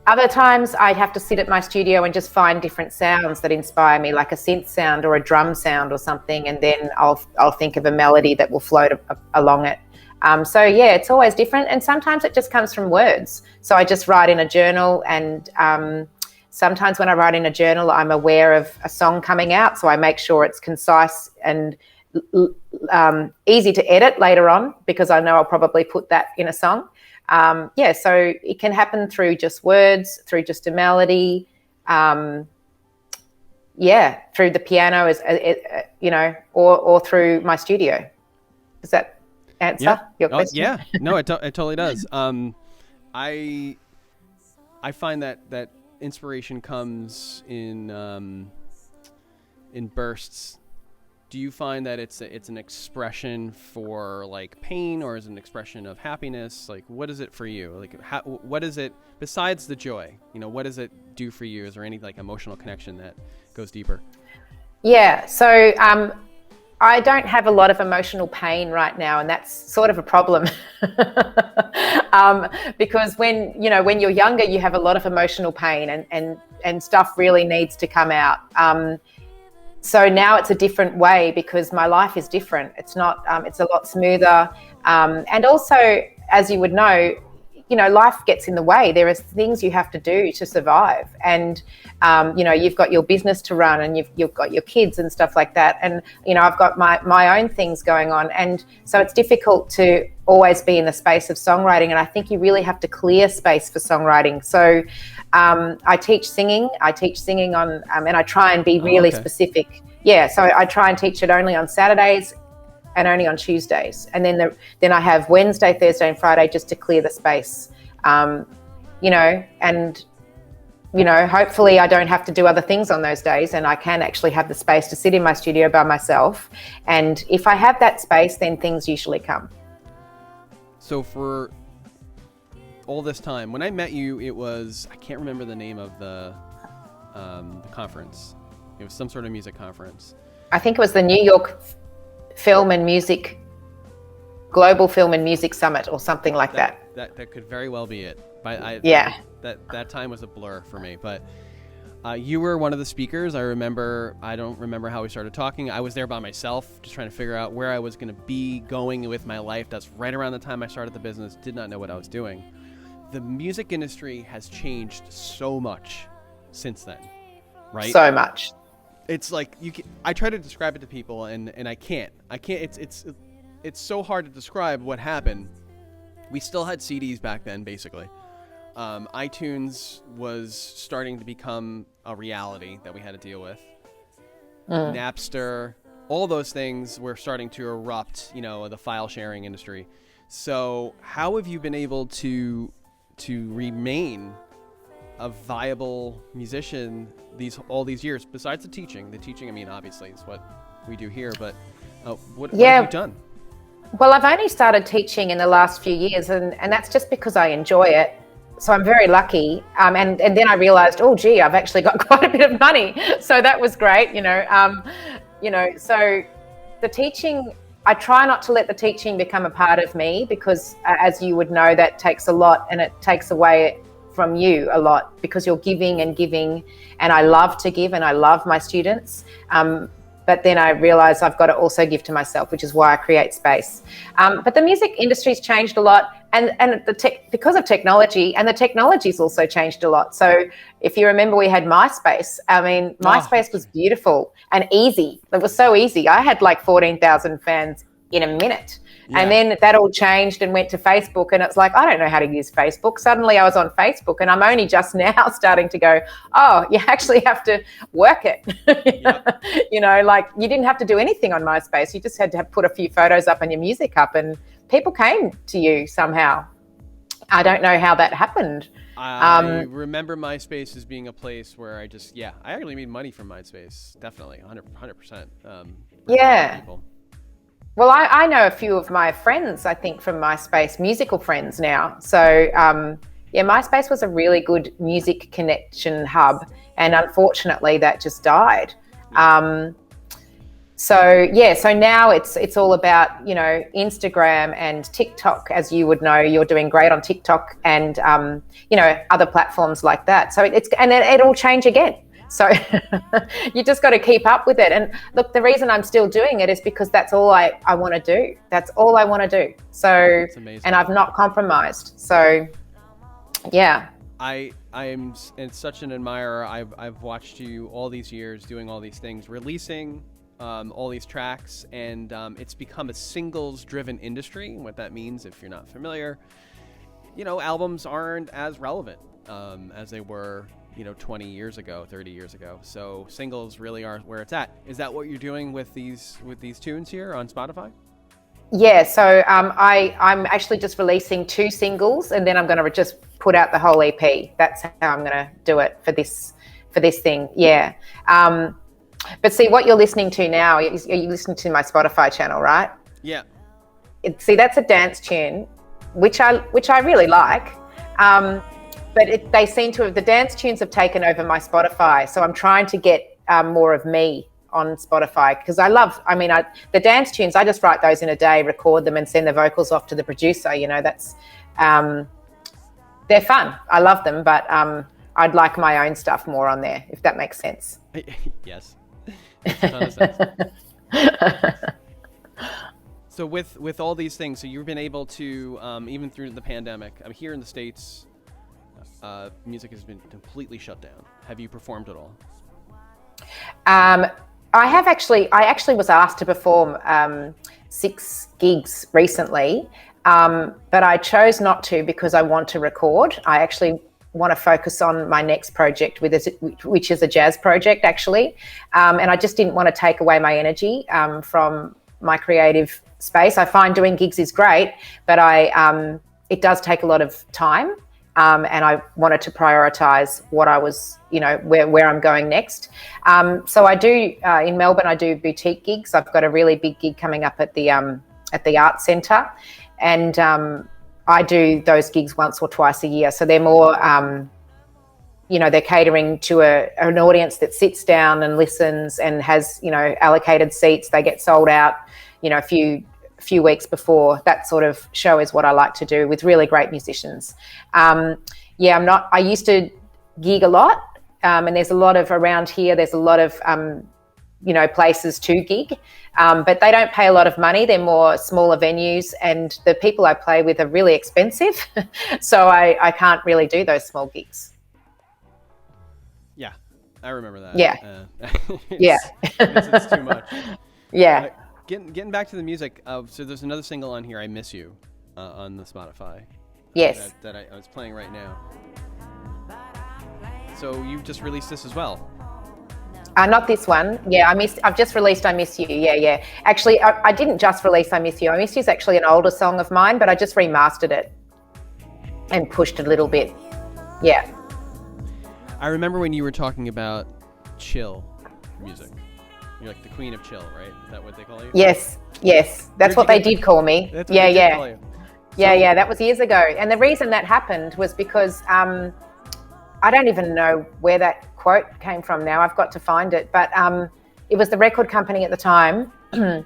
Other times I'd have to sit at my studio and just find different sounds that inspire me, like a synth sound or a drum sound or something, and then I'll think of a melody that will float along it. So yeah, it's always different, and sometimes it just comes from words. So I just write in a journal, and sometimes when I write in a journal, I'm aware of a song coming out, so I make sure it's concise and easy to edit later on, because I know I'll probably put that in a song. So it can happen through just words, through just a melody, through the piano, or through my studio. Does that answer your question? Yeah, no, it totally does. I find that inspiration comes in bursts. Do you find that it's an expression for pain, or is it an expression of happiness? What is it for you? What is it besides the joy? What does it do for you? Is there any emotional connection that goes deeper? Yeah. So I don't have a lot of emotional pain right now, and that's sort of a problem. Because when you're younger, you have a lot of emotional pain, and stuff really needs to come out. So now it's a different way, because my life is different. It's not, it's a lot smoother. And also, as you would know, life gets in the way. There are things you have to do to survive. And, you've got your business to run, and you've got your kids and stuff like that. And, I've got my own things going on. And so it's difficult to always be in the space of songwriting. And I think you really have to clear space for songwriting. So I teach singing on, and I try and be really specific. Yeah. So I try and teach it only on Saturdays and only on Tuesdays. And then I have Wednesday, Thursday and Friday just to clear the space, and, hopefully I don't have to do other things on those days, and I can actually have the space to sit in my studio by myself. And if I have that space, then things usually come. So for all this time, when I met you, I can't remember the name of the conference. It was some sort of music conference. I think it was the New York Global Film and Music Summit or something like that. That could very well be it. But Yeah. That time was a blur for me. But You were one of the speakers. I don't remember how we started talking. I was there by myself, just trying to figure out where I was going to be going with my life. That's right around the time I started the business. Did not know what I was doing. The music industry has changed so much since then, right? So much. It's like I try to describe it to people, and I can't. It's so hard to describe what happened. We still had CDs back then, basically. iTunes was starting to become a reality that we had to deal with. Napster, all those things were starting to erupt, the file sharing industry. So how have you been able to remain a viable musician all these years, besides the teaching? I mean, obviously is what we do here, but what have you done? Well, I've only started teaching in the last few years, and that's just because I enjoy it. So I'm very lucky. And then I realized, oh, gee, I've actually got quite a bit of money. So that was great, so the teaching, I try not to let the teaching become a part of me, because as you would know, that takes a lot, and it takes away from you a lot, because you're giving, and I love to give, and I love my students. But then I realized I've got to also give to myself, which is why I create space. But the music industry's changed a lot, and because of technology, and the technology's also changed a lot. So if you remember, we had MySpace. I mean, MySpace was beautiful and easy. It was so easy. I had like 14,000 fans in a minute. Yeah. And then that all changed and went to Facebook, and it's like, I don't know how to use Facebook. Suddenly I was on Facebook, and I'm only just now starting to go, oh, you actually have to work it. Yep. Like you didn't have to do anything on MySpace. You just had to put a few photos up and your music up, and people came to you somehow. I don't know how that happened. I remember MySpace as being a place where I actually made money from MySpace. Definitely, 100%. Yeah. Well, I know a few of my friends, I think, from MySpace, musical friends now. So, MySpace was a really good music connection hub, and unfortunately that just died. So now it's all about, Instagram and TikTok. As you would know, you're doing great on TikTok and, other platforms like that. So it'll change again. So you just got to keep up with it. And look, the reason I'm still doing it is because that's all I want to do. That's all I want to do. So, and I've not compromised. So, yeah. I am such an admirer. I've watched you all these years doing all these things, releasing all these tracks, and it's become a singles-driven industry. What that means, if you're not familiar, albums aren't as relevant as they were 20 years ago, 30 years ago. So singles really are where it's at. Is that what you're doing with these tunes here on Spotify? Yeah, so I'm actually just releasing 2 singles, and then I'm going to just put out the whole EP. That's how I'm going to do it for this thing. Yeah. But see, what you're listening to now, you're listening to my Spotify channel, right? Yeah. See, that's a dance tune, which I really like. But the dance tunes have taken over my Spotify. So I'm trying to get more of me on Spotify, because the dance tunes, I just write those in a day, record them, and send the vocals off to the producer. That's, they're fun. I love them, but I'd like my own stuff more on there, if that makes sense. Yes. Makes a ton of sense. So with all these things, so you've been able to, even through the pandemic, here in the States, music has been completely shut down. Have you performed at all? I actually was asked to perform 6 gigs recently, but I chose not to because I want to record. I actually want to focus on my next project, which is a jazz project, actually. And I just didn't want to take away my energy from my creative space. I find doing gigs is great, but it does take a lot of time. And I wanted to prioritize what I was, where I'm going next. So I do, in Melbourne, I do boutique gigs. I've got a really big gig coming up at the Arts Centre. And I do those gigs once or twice a year. So they're more, they're catering to an audience that sits down and listens and has, allocated seats. They get sold out, a few weeks before. That sort of show is what I like to do with really great musicians. I used to gig a lot, and there's a lot of around here. There's a lot of places to gig, but they don't pay a lot of money. They're more smaller venues, and the people I play with are really expensive, so I can't really do those small gigs. Yeah, I remember that. Yeah. Yeah. It's too much. Yeah. Getting back to the music, so there's another single on here, I Miss You, on the Spotify. Yes. That I was playing right now. So you just released this as well? Not this one. Yeah, I've just released I Miss You. Yeah. Actually, I didn't just release I Miss You. I Miss You is actually an older song of mine, but I just remastered it and pushed it a little bit. Yeah. I remember when you were talking about chill music. You're like the queen of chill, right? Is that what they call you? Yes. That's what they did call me. That's what they did call you. Yeah, that was years ago. And the reason that happened was because I don't even know where that quote came from now. I've got to find it. But it was the record company at the time. And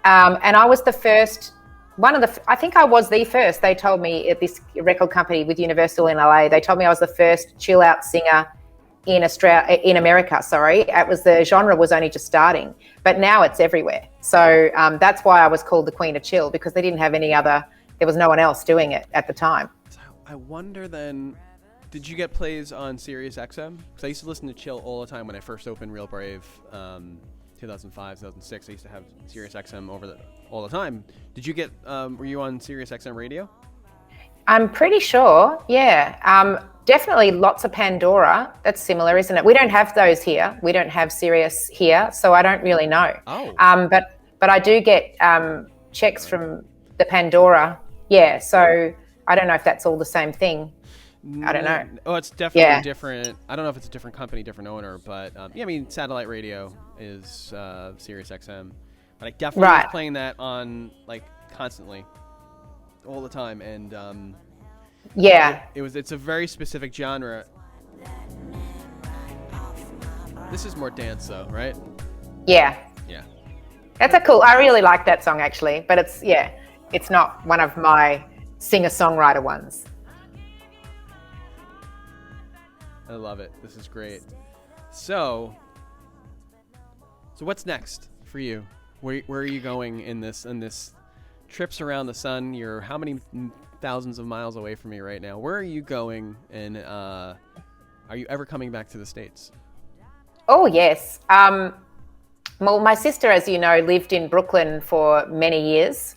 I was the first, I think I was the first. They told me at this record company with Universal in LA, they told me I was the first chill out singer in America. The genre was only just starting, but now it's everywhere. So that's why I was called the Queen of Chill, because they didn't have there was no one else doing it at the time. So I wonder then, did you get plays on Sirius XM? Because I used to listen to Chill all the time when I first opened Real Brave, 2005, 2006. I used to have Sirius XM all the time. Did you get, were you on Sirius XM radio? I'm pretty sure, yeah. Definitely lots of Pandora. That's similar, isn't it? We don't have those here. We don't have Sirius here, so I don't really know. Oh. But I do get checks from the Pandora. Yeah, so I don't know if that's all the same thing. I don't know. Oh, it's definitely different. I don't know if it's a different company, different owner, but satellite radio is Sirius XM. But I definitely was playing that on constantly, all the time, and it's a very specific genre. This is more dance, though, right? Yeah. That's I really like that song actually, but it's not one of my singer-songwriter ones. I love it. This is great. So what's next for you? Where are you going in this trips around the sun? You're how many thousands of miles away from me right now? Where are you going, and are you ever coming back to the States? Oh, yes. Well, my sister, as you know, lived in Brooklyn for many years.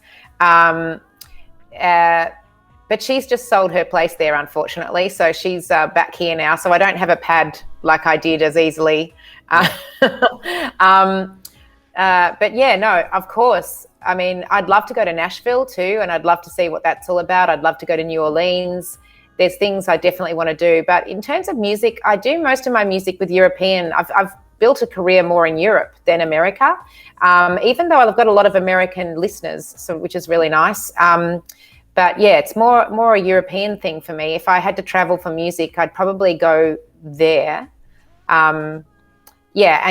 But she's just sold her place there, unfortunately. So she's back here now. So I don't have a pad like I did as easily. But yeah, no, of course. I mean, I'd love to go to Nashville too, and I'd love to see what that's all about. I'd love to go to New Orleans. There's things I definitely want to do. But in terms of music, I do most of my music with European. I've built a career more in Europe than America, even though I've got a lot of American listeners, which is really nice. But yeah, it's more a European thing for me. If I had to travel for music, I'd probably go there. And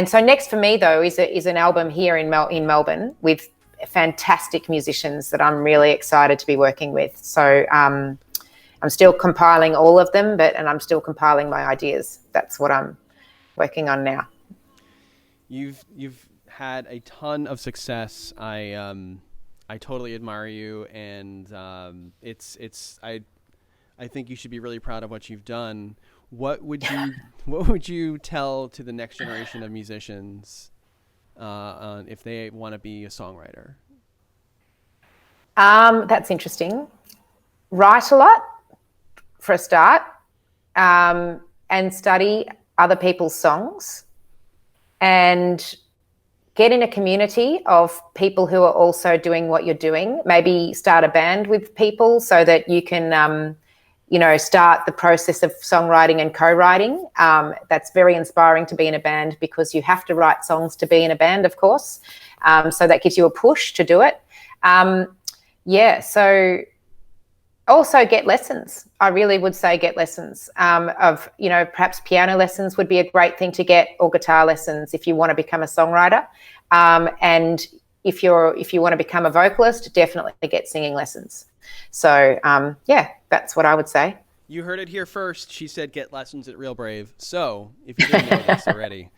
so next for me though is an album here in Melbourne with fantastic musicians that I'm really excited to be working with. So I'm still compiling all of them, and I'm still compiling my ideas. That's what I'm working on now. You've had a ton of success. I totally admire you, and I think you should be really proud of what you've done. What would you tell to the next generation of musicians if they want to be a songwriter? That's interesting. Write a lot for a start, and study other people's songs, and get in a community of people who are also doing what you're doing. Maybe start a band with people so that you can, start the process of songwriting and co-writing. That's very inspiring to be in a band because you have to write songs to be in a band, of course. So that gives you a push to do it. So also get lessons. I really would say get lessons of, perhaps piano lessons would be a great thing to get, or guitar lessons if you want to become a songwriter. And if you want to become a vocalist, definitely get singing lessons. So, that's what I would say. You heard it here first. She said get lessons at Real Brave. So if you didn't know this already,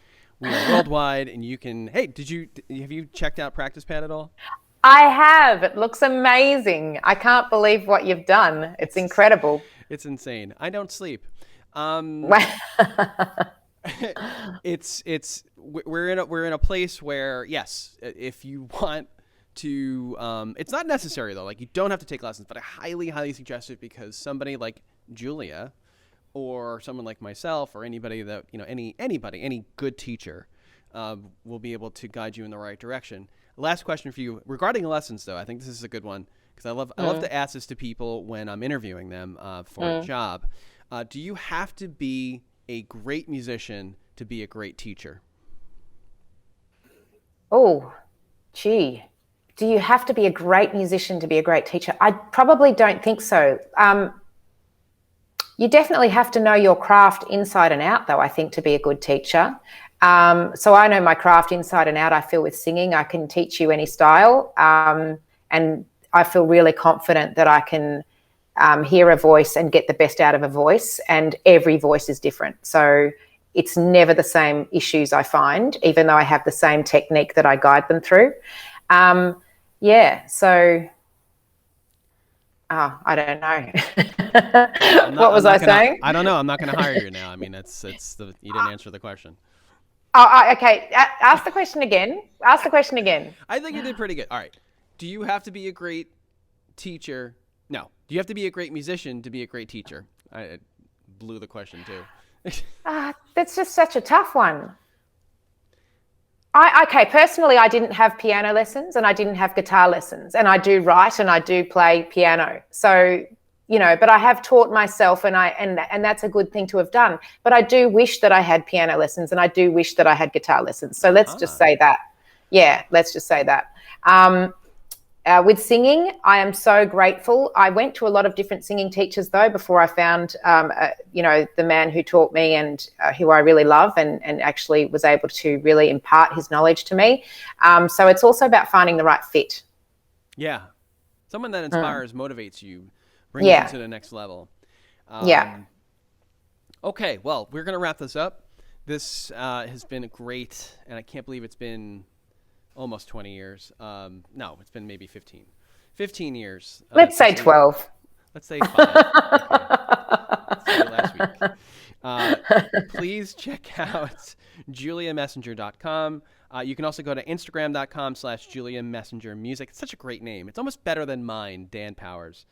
we are worldwide, and you can. Hey, have you checked out Practice Pad at all? I have. It looks amazing. I can't believe what you've done. It's incredible. It's insane. I don't sleep. We're in a place where, yes, if you want to, it's not necessary though. Like, you don't have to take lessons, but I highly suggest it, because somebody like Julia, or someone like myself, or anybody that any good teacher will be able to guide you in the right direction. Last question for you regarding lessons, though. I think this is a good one, because I love to ask this to people when I'm interviewing them for a job. Do you have to be a great musician to be a great teacher? Oh, gee. Do you have to be a great musician to be a great teacher? I probably don't think so. You definitely have to know your craft inside and out, though, I think, to be a good teacher. So I know my craft inside and out. I feel with singing, I can teach you any style. And I feel really confident that I can hear a voice and get the best out of a voice. And every voice is different. So it's never the same issues I find, even though I have the same technique that I guide them through. So I don't know. What was I saying? I don't know. I'm not going to hire you now. I mean, you didn't answer the question. Okay. Ask the question again. I think you did pretty good. All right. Do you have to be a great teacher? No. Do you have to be a great musician to be a great teacher? I blew the question too. That's just such a tough one. Personally, I didn't have piano lessons and I didn't have guitar lessons, and I do write and I do play piano. So, but I have taught myself, and that's a good thing to have done. But I do wish that I had piano lessons, and I do wish that I had guitar lessons. So let's just say that. Yeah, let's just say that. With singing, I am so grateful. I went to a lot of different singing teachers, though, before I found, the man who taught me and who I really love, and actually was able to really impart his knowledge to me. So it's also about finding the right fit. Yeah. Someone that inspires, motivates you, brings you to the next level. Okay, well, we're going to wrap this up. This has been great, and I can't believe it's been almost 20 years. No, it's been maybe 15. 15 years. Let's say 12. Let's say 5. Let's say last week. Please check out juliamessenger.com. You can also go to instagram.com/juliamessengermusic. It's such a great name. It's almost better than mine, Dan Powers.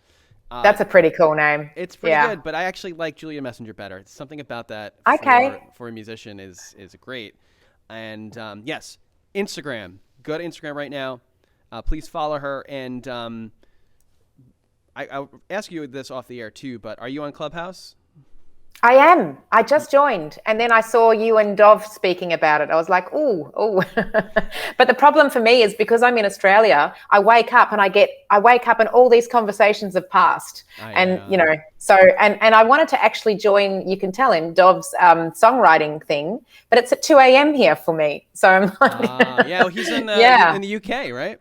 That's a pretty cool name. It's pretty good, but I actually like Julia Messenger better. It's something about that for a musician is great. And yes, Instagram. Go to Instagram right now. Please follow her. And I'll ask you this off the air too, but are you on Clubhouse? I am. I just joined, and then I saw you and Dov speaking about it. I was like, ooh. But the problem for me is, because I'm in Australia, I wake up and all these conversations have passed. So I wanted to actually join, you can tell him, Dov's songwriting thing, but it's at 2 a.m. here for me. So I'm like, he's in the UK, right?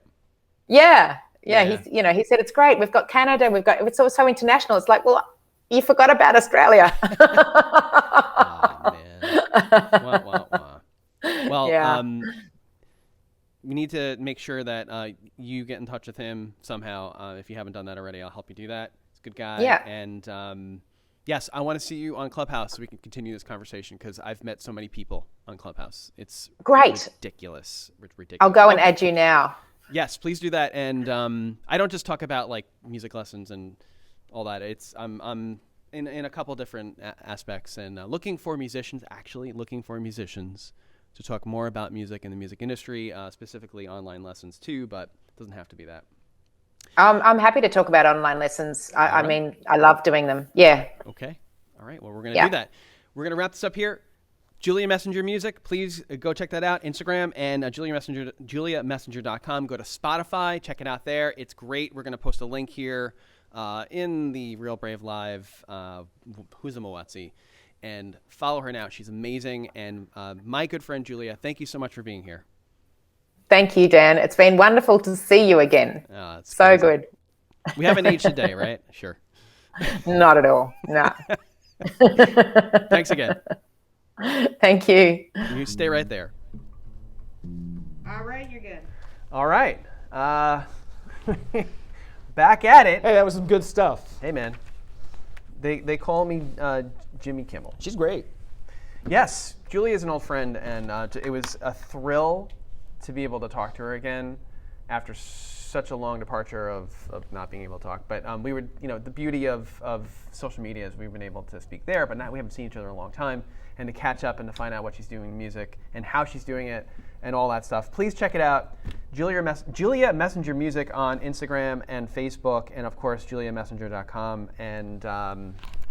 Yeah. He's, he said, it's great. We've got Canada. It's so international. It's like, well, you forgot about Australia. Oh, man. Well, we need to make sure that you get in touch with him somehow. If you haven't done that already, I'll help you do that. He's a good guy. Yeah. And yes, I want to see you on Clubhouse so we can continue this conversation, because I've met so many people on Clubhouse. It's great. Ridiculous. I'll go and add you now. Yes, please do that. And I don't just talk about like music lessons and all that. I'm in a couple different aspects, and looking for musicians to talk more about music and the music industry, specifically online lessons too, but it doesn't have to be that. I'm happy to talk about online lessons. I mean, I love doing them. Yeah. Okay. All right. Well, we're going to do that. We're going to wrap this up here. Julia Messenger Music, please go check that out. Instagram and juliamessenger.com. Go to Spotify, check it out there. It's great. We're going to post a link here in the Real Brave Live Huzamawatsi, and follow her now. She's amazing. And my good friend Julia, thank you so much for being here. Thank you, Dan. It's been wonderful to see you again. It's so crazy. Good. We haven't aged a day, right? Sure. Not at all. No. Thanks again. Thank you. You stay right there. All right, you're good. All right. Back at it. Hey, that was some good stuff. Hey, man. They call me Jimmy Kimmel. She's great. Yes, Julie is an old friend, and it was a thrill to be able to talk to her again after such a long departure of not being able to talk. But we were, the beauty of social media is we've been able to speak there, but now we haven't seen each other in a long time, and to catch up and to find out what she's doing in music and how she's doing it and all that stuff. Please check it out. Julia Messenger Music on Instagram and Facebook, and of course juliamessenger.com. And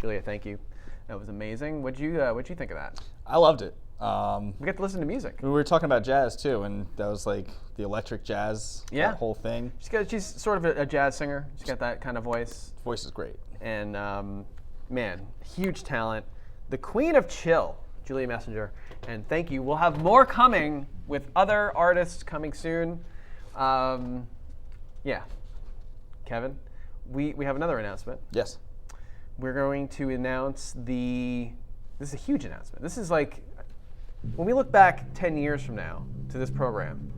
Julia, thank you. That was amazing. What'd you think of that? I loved it. We get to listen to music. We were talking about jazz too, and that was like the electric jazz, Yeah. that whole thing. She's sort of a jazz singer. She's got that kind of voice. Voice is great. And man, huge talent. The Queen of Chill, Julia Messenger. And thank you. We'll have more coming with other artists coming soon. Yeah. Kevin, we have another announcement. Yes. We're going to announce this is a huge announcement. This is like, when we look back 10 years from now to this program,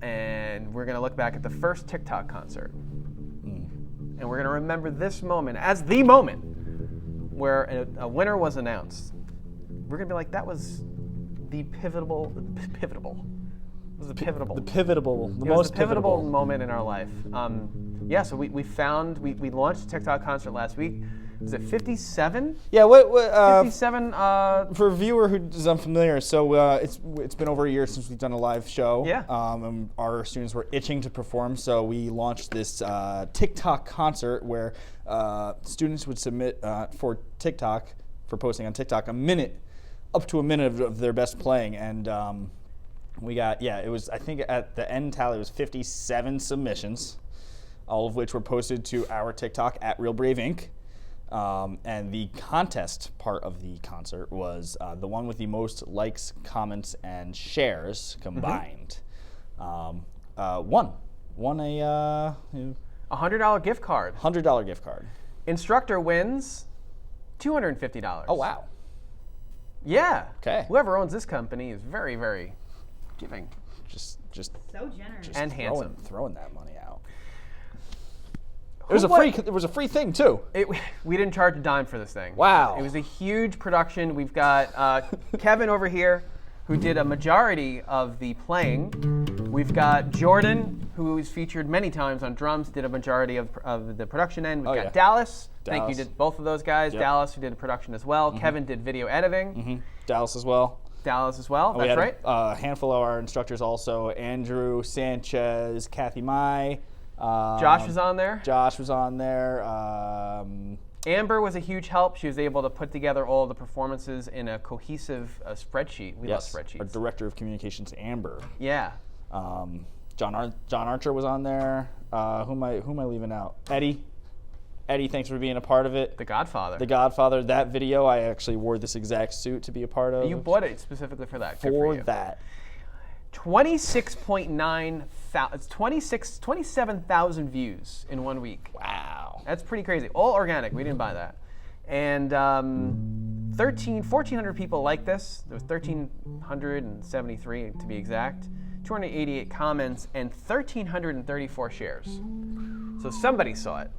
and we're going to look back at the first TikTok concert, and we're going to remember this moment as the moment where a winner was announced. We're going to be like, that was the pivotal. It was the pivotal. The pivotable, the It was most the pivotal pivotable. moment in our life. So we launched a TikTok concert last week. Was it 57? Yeah. What? 57. For a viewer who's unfamiliar, so it's been over a year since we've done a live show. Yeah. And our students were itching to perform, so we launched this TikTok concert where students would submit for TikTok, for posting on TikTok, up to a minute of their best playing, and we got, it was, I think at the end tally it was 57 submissions, all of which were posted to our TikTok at Real Brave Inc. And the contest part of the concert was the one with the most likes, comments, and shares combined. Won a $100 gift card. $100 gift card. Instructor wins $250. Oh wow! Yeah. Okay. Whoever owns this company is very, very giving Just So generous. and handsome. throwing that money out. It was a free thing too. We didn't charge a dime for this thing. Wow. It was a huge production. We've got Kevin over here, who did a majority of the playing. We've got Jordan, who is featured many times on drums, did a majority of the production end. We've got Dallas. Thank you to both of those guys. Yep. Dallas, who did production as well. Kevin did video editing. Dallas as well. Dallas as well. We That's had right. a handful of our instructors also: Andrew Sanchez, Kathy Mai. Josh was on there. Josh was on there. Amber was a huge help. She was able to put together all the performances in a cohesive spreadsheet. We love Our spreadsheets. director of communications, Amber. Yeah. John Archer was on there. Who am I leaving out? Eddie, thanks for being a part of it. The Godfather. The Godfather. That video, I actually wore this exact suit to be a part of. You bought it specifically for that. Good for you. that. 27,000 views in 1 week. Wow. That's pretty crazy. All organic. We didn't buy that. And 1,400 people like this. There was 1,373 to be exact. 288 comments and 1,334 shares. So somebody saw it.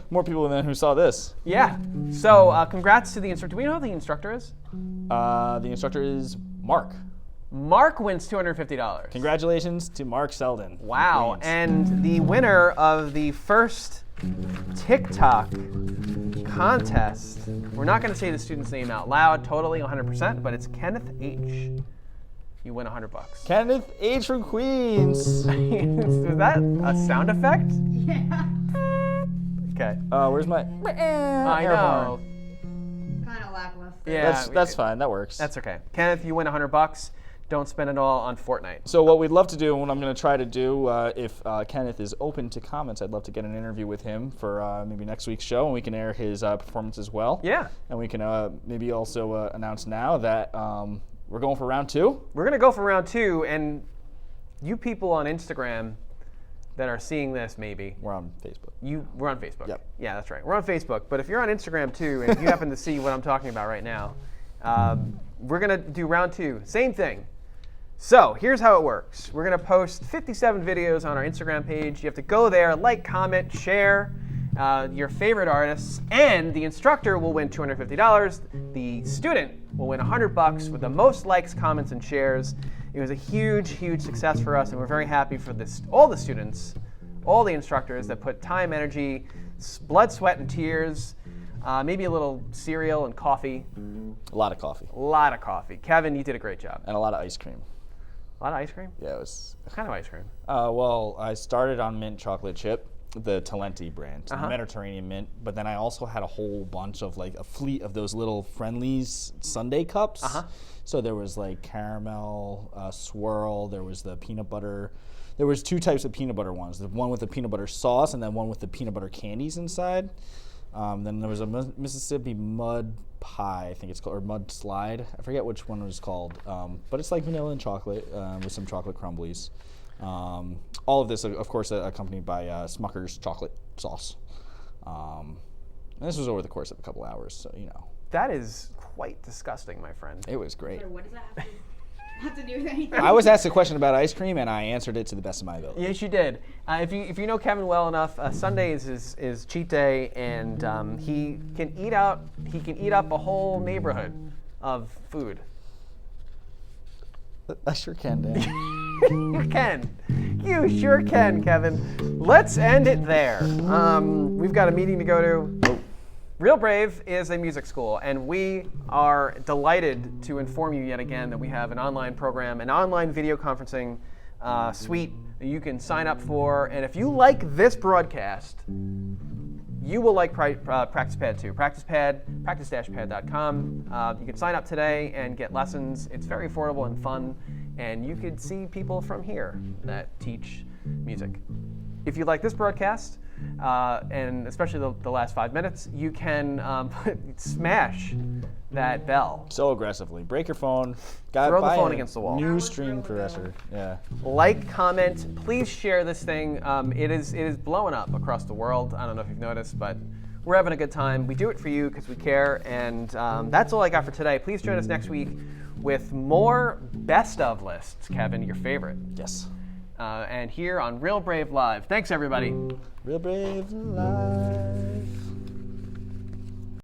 More people than who saw this. Yeah. So congrats to the instructor. Do we know who the instructor is? The instructor is Mark. Mark wins $250. Congratulations to Mark Selden. Wow. Queens. And the winner of the first TikTok contest, we're not going to say the student's name out loud, totally 100%, but it's Kenneth H. You win $100. Kenneth H. from Queens. Is that a sound effect? Yeah. Okay. Where's my I air know. horn? Kind of lackluster. Yeah. That's fine. That works. That's okay. Kenneth, you win $100. Don't spend it all on Fortnite. So what we'd love to do, and what I'm going to try to do, if Kenneth is open to comments, I'd love to get an interview with him for maybe next week's show, and we can air his performance as well. Yeah. And we can maybe also announce now that we're going for round 2. We're going to go for round 2, and you people on Instagram, that are seeing this, maybe, We're on Facebook. we're on Facebook. Yep. Yeah, that's right. We're on Facebook. But if you're on Instagram too, and you happen to see what I'm talking about right now, we're gonna do round 2. Same thing. So here's how it works. We're gonna post 57 videos on our Instagram page. You have to go there, like, comment, share your favorite artists, and the instructor will win $250. The student will win $100 with the most likes, comments, and shares. It was a huge, huge success for us, and we're very happy for this. All the students, all the instructors that put time, energy, blood, sweat, and tears, maybe a little cereal and coffee. A lot of coffee A lot of coffee. Kevin, you did a great job. and a lot of ice cream. A lot of ice cream? Yeah, it was. What kind of ice cream? Well, I started on mint chocolate chip, the Talenti brand, the Mediterranean mint. But then I also had a whole bunch of like a fleet of those little Friendlies sundae cups. So there was like caramel swirl. There was the peanut butter. There was 2 types of peanut butter ones. The one with the peanut butter sauce, and then one with the peanut butter candies inside. Then there was a Mississippi mud pie, I think it's called, or mud slide. I forget which one it was called. But it's like vanilla and chocolate with some chocolate crumblies. All of this, of course, accompanied by Smucker's chocolate sauce. And this was over the course of a couple hours, so you know. That is quite disgusting, my friend. It was great. So what does that have to do with anything? I was asked a question about ice cream, and I answered it to the best of my ability. Yes, you did. If you know Kevin well enough, Sundays is cheat day, and he can eat up a whole neighborhood of food. I sure can, Dan. You can. You sure can, Kevin. Let's end it there. We've got a meeting to go to. Real Brave is a music school, and we are delighted to inform you yet again that we have an online program, an online video conferencing suite that you can sign up for. And if you like this broadcast, you will like PracticePad too. PracticePad, practice-pad.com. You can sign up today and get lessons. It's very affordable and fun, and you could see people from here that teach music. If you like this broadcast, and especially the last 5 minutes, you can smash that bell. So aggressively. Break your phone. Throw the buy phone a against the wall. New stream compressor. Yeah. Like, comment, please share this thing. It is blowing up across the world. I don't know if you've noticed, but we're having a good time. We do it for you because we care, and that's all I got for today. Please join us next week with more best of lists, Kevin, your favorite. Yes. And here on Real Brave Live. Thanks, everybody. Real Brave Live.